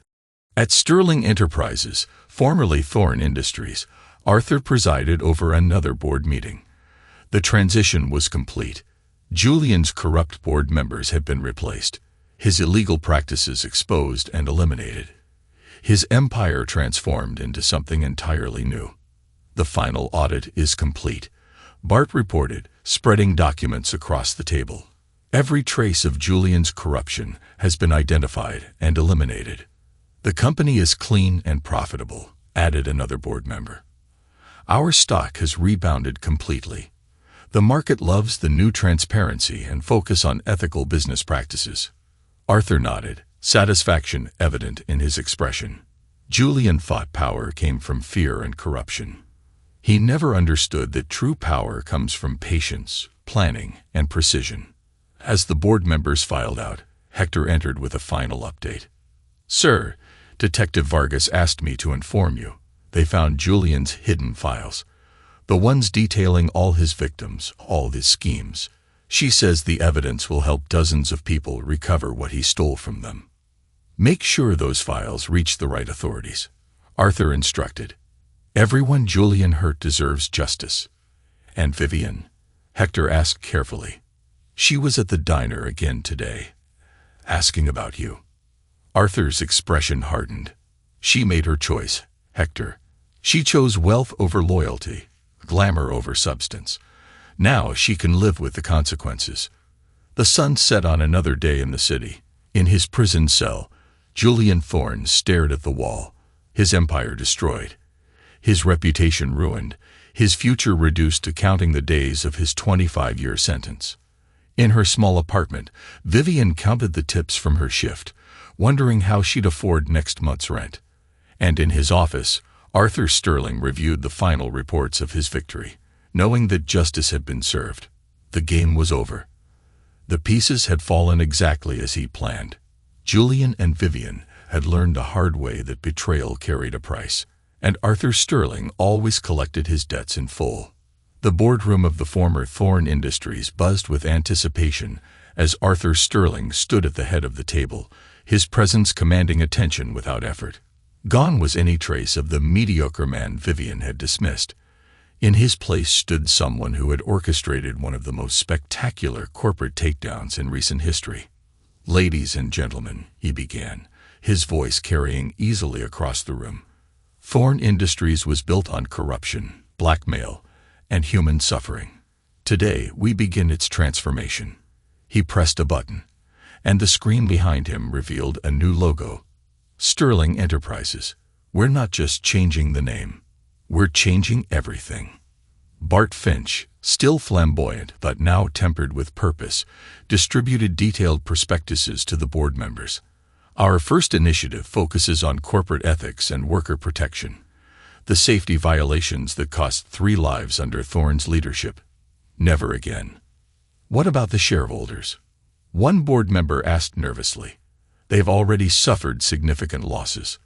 At Sterling Enterprises, formerly Thorn Industries, Arthur presided over another board meeting. The transition was complete. Julian's corrupt board members had been replaced, his illegal practices exposed and eliminated. His empire transformed into something entirely new. "The final audit is complete," Bart reported, spreading documents across the table. "Every trace of Julian's corruption has been identified and eliminated. The company is clean and profitable," added another board member. "Our stock has rebounded completely. The market loves the new transparency and focus on ethical business practices." Arthur nodded, satisfaction evident in his expression. Julian thought power came from fear and corruption. He never understood that true power comes from patience, planning, and precision. As the board members filed out, Hector entered with a final update. "Sir, Detective Vargas asked me to inform you. They found Julian's hidden files. The ones detailing all his victims, all his schemes. She says the evidence will help dozens of people recover what he stole from them. Make sure those files reach the right authorities," Arthur instructed. "Everyone Julian hurt deserves justice." "And Vivian?" Hector asked carefully. "She was at the diner again today, asking about you." Arthur's expression hardened. "She made her choice, Hector. She chose wealth over loyalty, glamour over substance. Now she can live with the consequences." The sun set on another day in the city. In his prison cell, Julian Thorne stared at the wall, his empire destroyed, his reputation ruined, his future reduced to counting the days of his 25-year sentence. In her small apartment, Vivian counted the tips from her shift, wondering how she'd afford next month's rent. And in his office, Arthur Sterling reviewed the final reports of his victory, knowing that justice had been served. The game was over. The pieces had fallen exactly as he planned. Julian and Vivian had learned the hard way that betrayal carried a price, and Arthur Sterling always collected his debts in full. The boardroom of the former Thorne Industries buzzed with anticipation as Arthur Sterling stood at the head of the table, his presence commanding attention without effort. Gone was any trace of the mediocre man Vivian had dismissed. In his place stood someone who had orchestrated one of the most spectacular corporate takedowns in recent history. "Ladies and gentlemen," he began, his voice carrying easily across the room. "Thorne Industries was built on corruption, blackmail, and human suffering. Today, we begin its transformation." He pressed a button, and the screen behind him revealed a new logo. Sterling Enterprises. "We're not just changing the name. We're changing everything." Bart Finch, still flamboyant but now tempered with purpose, distributed detailed prospectuses to the board members. "Our first initiative focuses on corporate ethics and worker protection. The safety violations that cost 3 lives under Thorne's leadership. Never again." "What about the shareholders?" one board member asked nervously. "They've already suffered significant losses."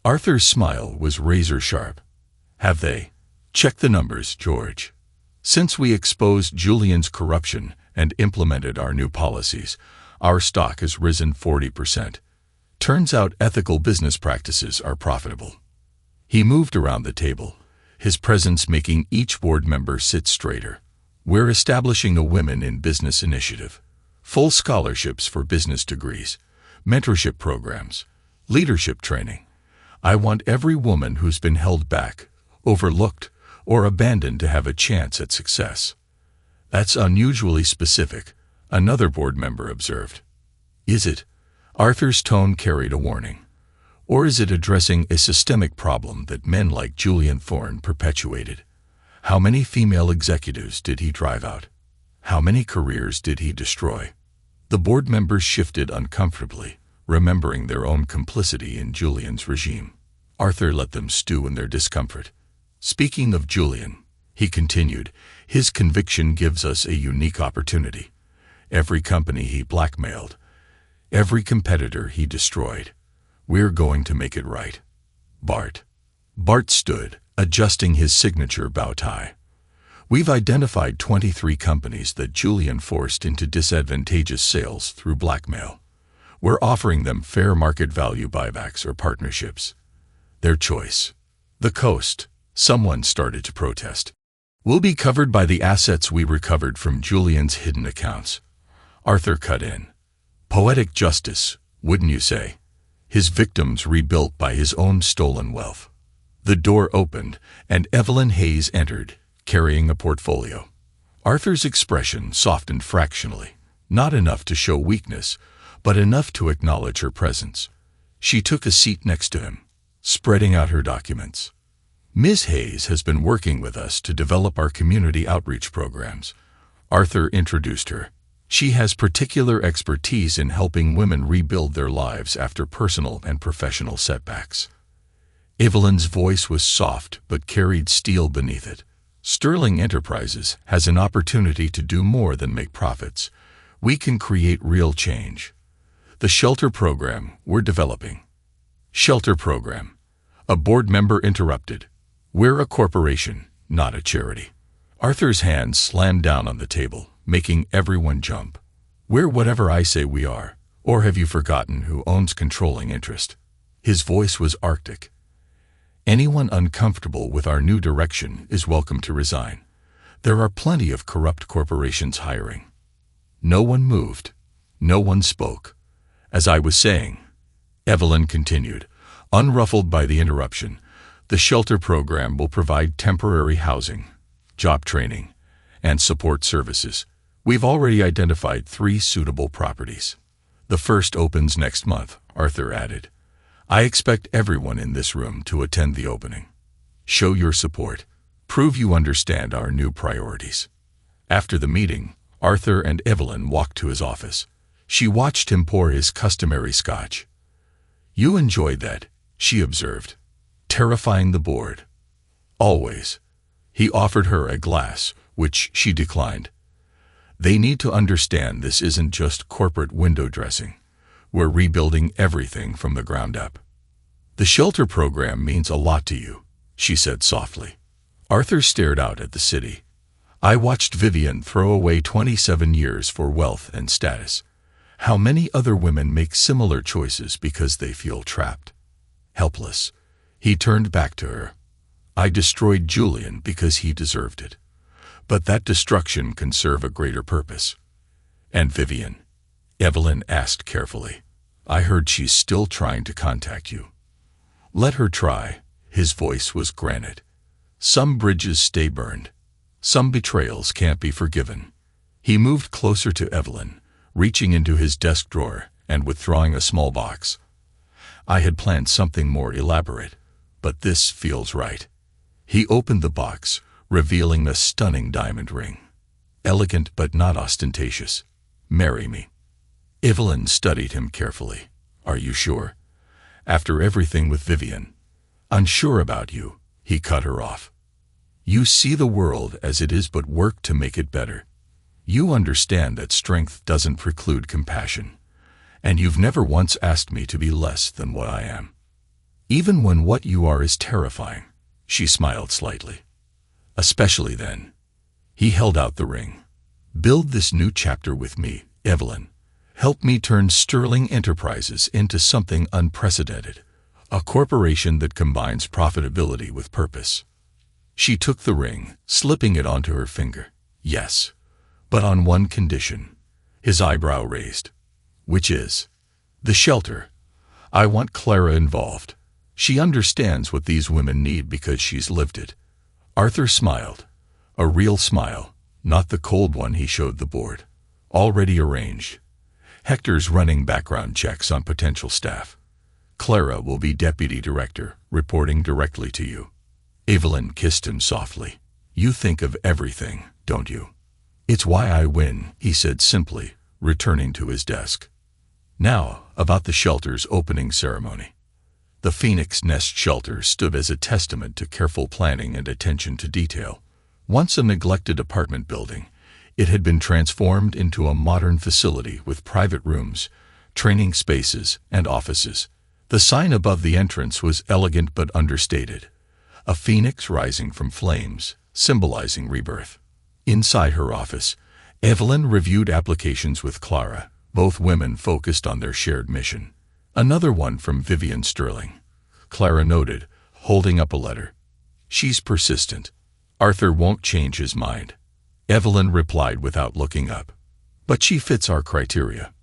Arthur's smile was razor-sharp. "Have they? Check the numbers, George. Since we exposed Julian's corruption and implemented our new policies, our stock has risen 40%. Turns out ethical business practices are profitable." He moved around the table, his presence making each board member sit straighter. "We're establishing a Women in Business initiative. Full scholarships for business degrees, mentorship programs, leadership training. I want every woman who's been held back, overlooked, or abandoned to have a chance at success." "That's unusually specific," another board member observed. "Is it?" Arthur's tone carried a warning. "Or is it addressing a systemic problem that men like Julian Thorne perpetuated? How many female executives did he drive out? How many careers did he destroy?" The board members shifted uncomfortably, remembering their own complicity in Julian's regime. Arthur let them stew in their discomfort. "Speaking of Julian," he continued, "his conviction gives us a unique opportunity. Every company he blackmailed, every competitor he destroyed, we're going to make it right." "Bart." Bart stood, adjusting his signature bow tie. "We've identified 23 companies that Julian forced into disadvantageous sales through blackmail. We're offering them fair market value buybacks or partnerships. Their choice." "The coast," someone started to protest, "will be covered by the assets we recovered from Julian's hidden accounts." Arthur cut in. "Poetic justice, wouldn't you say? His victims rebuilt by his own stolen wealth." The door opened, and Evelyn Hayes entered, carrying a portfolio. Arthur's expression softened fractionally, not enough to show weakness, but enough to acknowledge her presence. She took a seat next to him, spreading out her documents. "Ms. Hayes has been working with us to develop our community outreach programs." Arthur introduced her. She has particular expertise in helping women rebuild their lives after personal and professional setbacks. Evelyn's voice was soft but carried steel beneath it. Sterling Enterprises has an opportunity to do more than make profits. We can create real change. The shelter program we're developing. Shelter program. A board member interrupted. We're a corporation, not a charity. Arthur's hand slammed down on the table, making everyone jump. We're whatever I say we are. Or have you forgotten who owns controlling interest? His voice was arctic. Anyone uncomfortable with our new direction is welcome to resign. There are plenty of corrupt corporations hiring. No one moved. No one spoke. As I was saying, Evelyn continued, unruffled by the interruption, the shelter program will provide temporary housing, job training, and support services. We've already identified 3 suitable properties. The first opens next month, Arthur added. I expect everyone in this room to attend the opening. Show your support. Prove you understand our new priorities. After the meeting, Arthur and Evelyn walked to his office. She watched him pour his customary scotch. You enjoyed that, she observed, terrifying the board. Always. He offered her a glass, which she declined. They need to understand this isn't just corporate window dressing. We're rebuilding everything from the ground up. The shelter program means a lot to you, she said softly. Arthur stared out at the city. I watched Vivian throw away 27 years for wealth and status. How many other women make similar choices because they feel trapped? Helpless. He turned back to her. I destroyed Julian because he deserved it. But that destruction can serve a greater purpose. And Vivian? Evelyn asked carefully. I heard she's still trying to contact you. Let her try. His voice was granite. Some bridges stay burned. Some betrayals can't be forgiven. He moved closer to Evelyn, reaching into his desk drawer and withdrawing a small box. I had planned something more elaborate, but this feels right. He opened the box, revealing a stunning diamond ring. Elegant but not ostentatious. Marry me. Evelyn studied him carefully. Are you sure? After everything with Vivian. Unsure about you, he cut her off. You see the world as it is but work to make it better. You understand that strength doesn't preclude compassion. And you've never once asked me to be less than what I am. Even when what you are is terrifying, she smiled slightly. Especially then. He held out the ring. Build this new chapter with me, Evelyn. Help me turn Sterling Enterprises into something unprecedented. A corporation that combines profitability with purpose. She took the ring, slipping it onto her finger. Yes, but on one condition. His eyebrow raised. Which is? The shelter. I want Clara involved. She understands what these women need because she's lived it. Arthur smiled. A real smile, not the cold one he showed the board. Already arranged. Hector's running background checks on potential staff. Clara will be deputy director, reporting directly to you. Evelyn kissed him softly. You think of everything, don't you? It's why I win, he said simply, returning to his desk. Now, about the shelter's opening ceremony. The Phoenix Nest shelter stood as a testament to careful planning and attention to detail. Once a neglected apartment building, it had been transformed into a modern facility with private rooms, training spaces, and offices. The sign above the entrance was elegant but understated. A phoenix rising from flames, symbolizing rebirth. Inside her office, Evelyn reviewed applications with Clara, both women focused on their shared mission. Another one from Vivian Sterling. Clara noted, holding up a letter. She's persistent. Arthur won't change his mind. Evelyn replied without looking up. But she fits our criteria.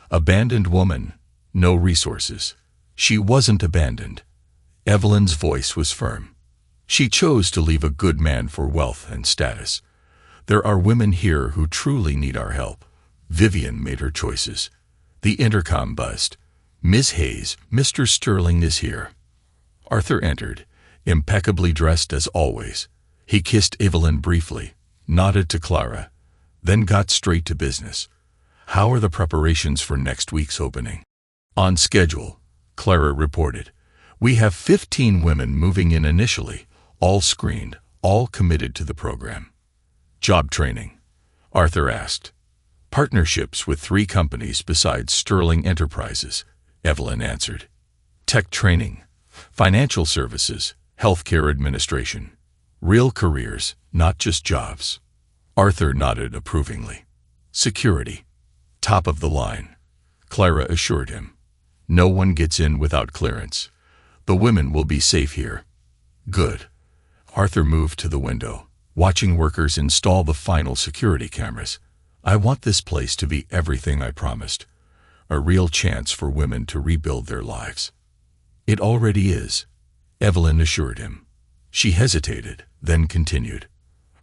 Abandoned woman, no resources. She wasn't abandoned. Evelyn's voice was firm. She chose to leave a good man for wealth and status. There are women here who truly need our help. Vivian made her choices. The intercom buzzed. Miss Hayes, Mr. Sterling is here. Arthur entered, impeccably dressed as always. He kissed Evelyn briefly, nodded to Clara, then got straight to business. How are the preparations for next week's opening? On schedule, Clara reported. We have 15 women moving in initially, all screened, all committed to the program. Job training? Arthur asked. Partnerships with 3 companies besides Sterling Enterprises, Evelyn answered. Tech training, financial services, healthcare administration. Real careers, not just jobs. Arthur nodded approvingly. Security. Top of the line, Clara assured him. No one gets in without clearance. The women will be safe here. Good. Arthur moved to the window, watching workers install the final security cameras. I want this place to be everything I promised. A real chance for women to rebuild their lives. It already is, Evelyn assured him. She hesitated, then continued.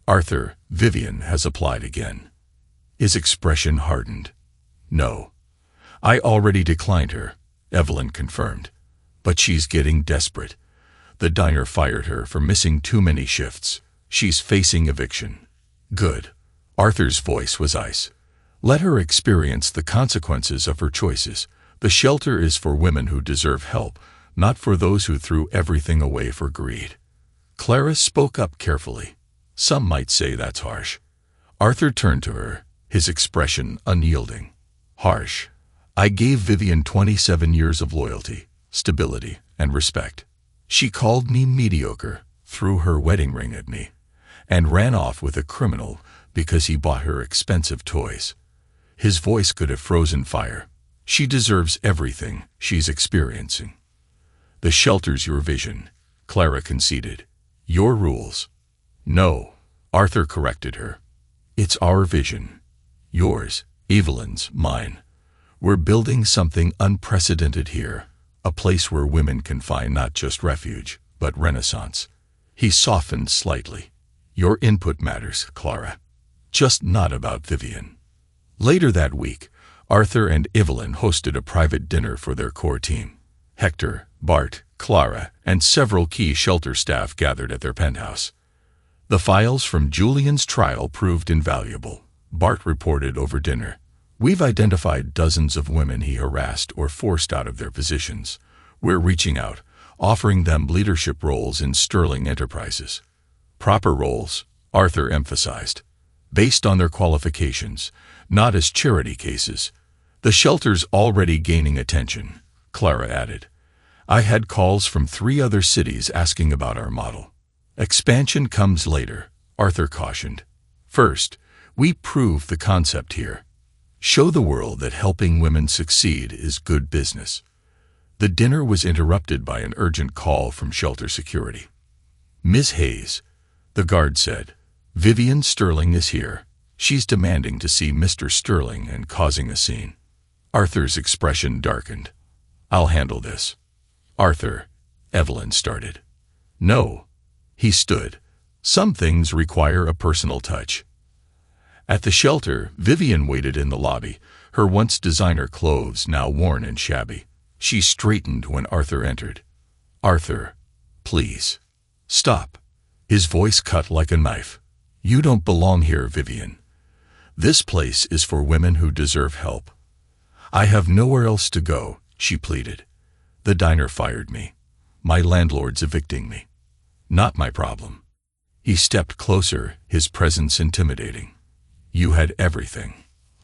Arthur, Vivian has applied again. His expression hardened. No. I already declined her, Evelyn confirmed. But she's getting desperate. The diner fired her for missing too many shifts. She's facing eviction. Good. Arthur's voice was ice. Let her experience the consequences of her choices. The shelter is for women who deserve help, not for those who threw everything away for greed. Clara spoke up carefully. Some might say that's harsh. Arthur turned to her, his expression unyielding. Harsh. I gave Vivian 27 years of loyalty, stability, and respect. She called me mediocre, threw her wedding ring at me, and ran off with a criminal because he bought her expensive toys. His voice could have frozen fire. She deserves everything she's experiencing. The shelter's your vision, Clara conceded. Your rules. No, Arthur corrected her. It's our vision. Yours, Evelyn's, mine. We're building something unprecedented here, a place where women can find not just refuge, but renaissance. He softened slightly. Your input matters, Clara. Just not about Vivian. Later that week, Arthur and Evelyn hosted a private dinner for their core team. Hector, Bart, Clara, and several key shelter staff gathered at their penthouse. The files from Julian's trial proved invaluable, Bart reported over dinner. We've identified dozens of women he harassed or forced out of their positions. We're reaching out, offering them leadership roles in Sterling Enterprises. Proper roles, Arthur emphasized, based on their qualifications, not as charity cases. The shelter's already gaining attention, Clara added. I had calls from 3 other cities asking about our model. Expansion comes later, Arthur cautioned. First, we prove the concept here. Show the world that helping women succeed is good business. The dinner was interrupted by an urgent call from shelter security. Ms. Hayes, the guard said, Vivian Sterling is here. She's demanding to see Mr. Sterling and causing a scene. Arthur's expression darkened. I'll handle this. Arthur, Evelyn started. No. He stood. Some things require a personal touch. At the shelter, Vivian waited in the lobby, her once designer clothes now worn and shabby. She straightened when Arthur entered. Arthur, please. Stop. His voice cut like a knife. You don't belong here, Vivian. This place is for women who deserve help. I have nowhere else to go, she pleaded. The diner fired me. My landlord's evicting me. Not my problem. He stepped closer, his presence intimidating. You had everything.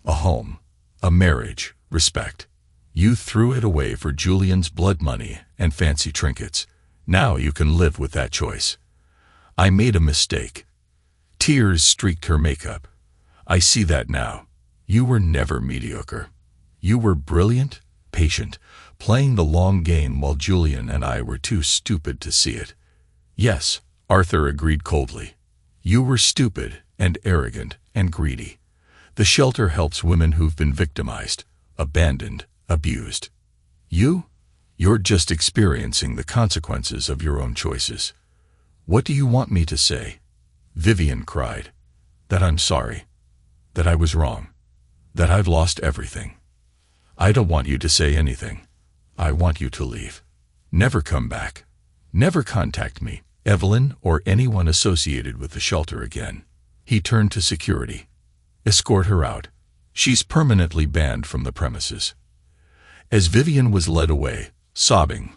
A home, a marriage, respect. You threw it away for Julian's blood money and fancy trinkets. Now you can live with that choice. I made a mistake. Tears streaked her makeup. I see that now. You were never mediocre. You were brilliant, patient, playing the long game while Julian and I were too stupid to see it. Yes, Arthur agreed coldly. You were stupid and arrogant and greedy. The shelter helps women who've been victimized, abandoned, abused. You're just experiencing the consequences of your own choices. What do you want me to say? Vivian cried. That I'm sorry. That I was wrong. That I've lost everything. I don't want you to say anything. I want you to leave. Never come back. Never contact me, Evelyn, or anyone associated with the shelter again. He turned to security. Escort her out. She's permanently banned from the premises." As Vivian was led away, sobbing,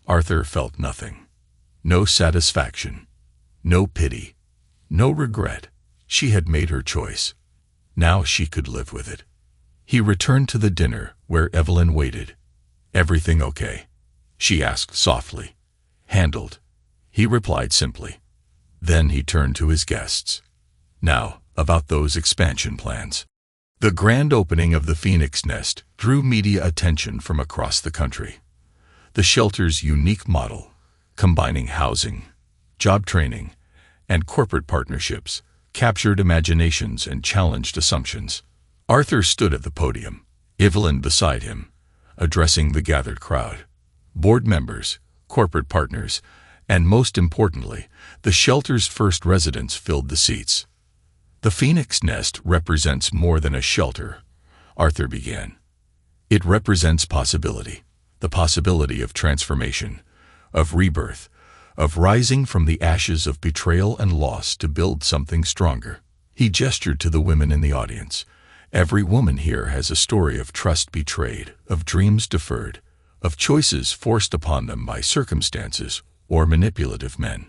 Arthur felt nothing. No satisfaction. No pity. No regret. She had made her choice. Now she could live with it. He returned to the dinner where Evelyn waited. "Everything okay?" she asked softly. "Handled," he replied simply. Then he turned to his guests. "Now, about those expansion plans." The grand opening of the Phoenix Nest drew media attention from across the country. The shelter's unique model, combining housing, job training, and corporate partnerships, captured imaginations and challenged assumptions. Arthur stood at the podium, Evelyn beside him, addressing the gathered crowd. Board members, corporate partners, and most importantly, the shelter's first residents filled the seats. "The Phoenix Nest represents more than a shelter," Arthur began. "It represents possibility, the possibility of transformation, of rebirth, of rising from the ashes of betrayal and loss to build something stronger." He gestured to the women in the audience. "Every woman here has a story of trust betrayed, of dreams deferred, of choices forced upon them by circumstances or manipulative men."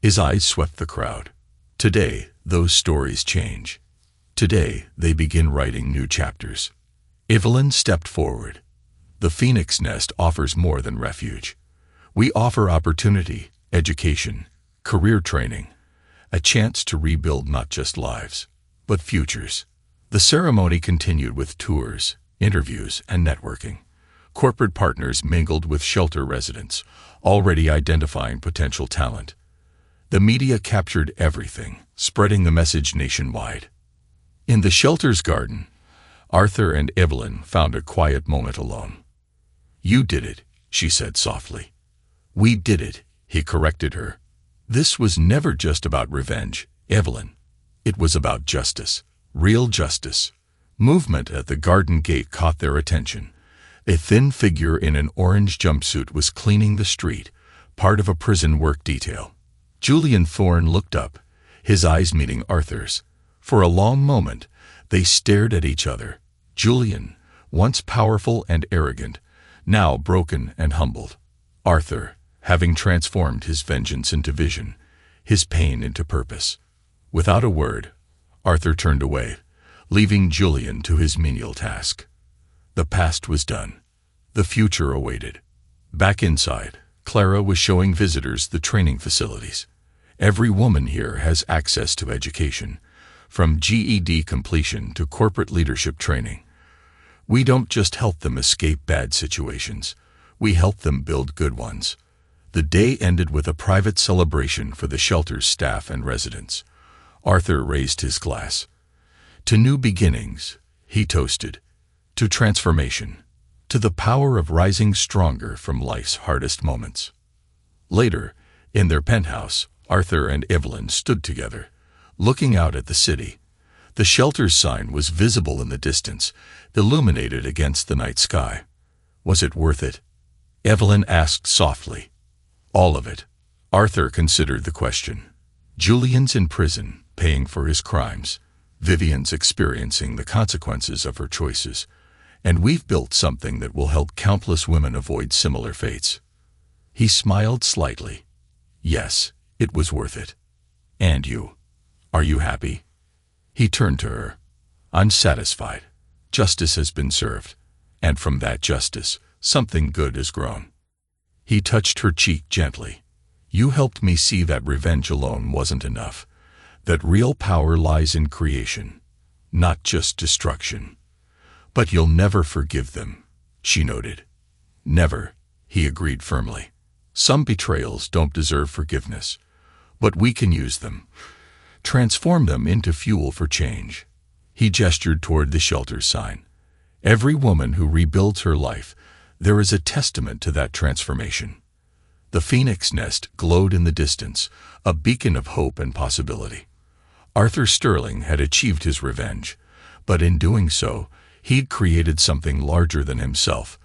His eyes swept the crowd. Today, those stories change. Today, they begin writing new chapters. Evelyn stepped forward. "The Phoenix Nest offers more than refuge. We offer opportunity, education, career training, a chance to rebuild not just lives, but futures." The ceremony continued with tours, interviews, and networking. Corporate partners mingled with shelter residents, already identifying potential talent. The media captured everything, spreading the message nationwide. In the shelter's garden, Arthur and Evelyn found a quiet moment alone. "You did it," she said softly. "We did it," he corrected her. "This was never just about revenge, Evelyn. It was about justice, real justice." Movement at the garden gate caught their attention. A thin figure in an orange jumpsuit was cleaning the street, part of a prison work detail. Julian Thorne looked up, his eyes meeting Arthur's. For a long moment, they stared at each other. Julian, once powerful and arrogant, now broken and humbled. Arthur, having transformed his vengeance into vision, his pain into purpose. Without a word, Arthur turned away, leaving Julian to his menial task. The past was done. The future awaited. Back inside, Clara was showing visitors the training facilities. "Every woman here has access to education, from GED completion to corporate leadership training. We don't just help them escape bad situations, we help them build good ones." The day ended with a private celebration for the shelter's staff and residents. Arthur raised his glass. "To new beginnings," he toasted. "To transformation. To the power of rising stronger from life's hardest moments." Later, in their penthouse, Arthur and Evelyn stood together, looking out at the city. The shelter's sign was visible in the distance, illuminated against the night sky. "Was it worth it?" Evelyn asked softly. "All of it." Arthur considered the question. Julian's in prison, paying for his crimes. Vivian's experiencing the consequences of her choices. And we've built something that will help countless women avoid similar fates. He smiled slightly. "Yes, it was worth it. And you? Are you happy?" He turned to her. "I'm satisfied. Justice has been served. And from that justice, something good has grown." He touched her cheek gently. "You helped me see that revenge alone wasn't enough. That real power lies in creation, not just destruction." "But you'll never forgive them," she noted. "Never," he agreed firmly. "Some betrayals don't deserve forgiveness, but we can use them. Transform them into fuel for change." He gestured toward the shelter's sign. "Every woman who rebuilds her life, there is a testament to that transformation." The Phoenix Nest glowed in the distance, a beacon of hope and possibility. Arthur Sterling had achieved his revenge, but in doing so, he'd created something larger than himself.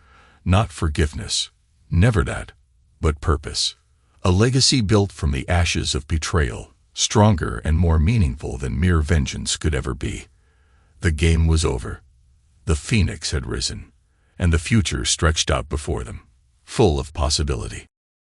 Not forgiveness, never that, but purpose. A legacy built from the ashes of betrayal, stronger and more meaningful than mere vengeance could ever be. The game was over. The phoenix had risen, and the future stretched out before them, full of possibility.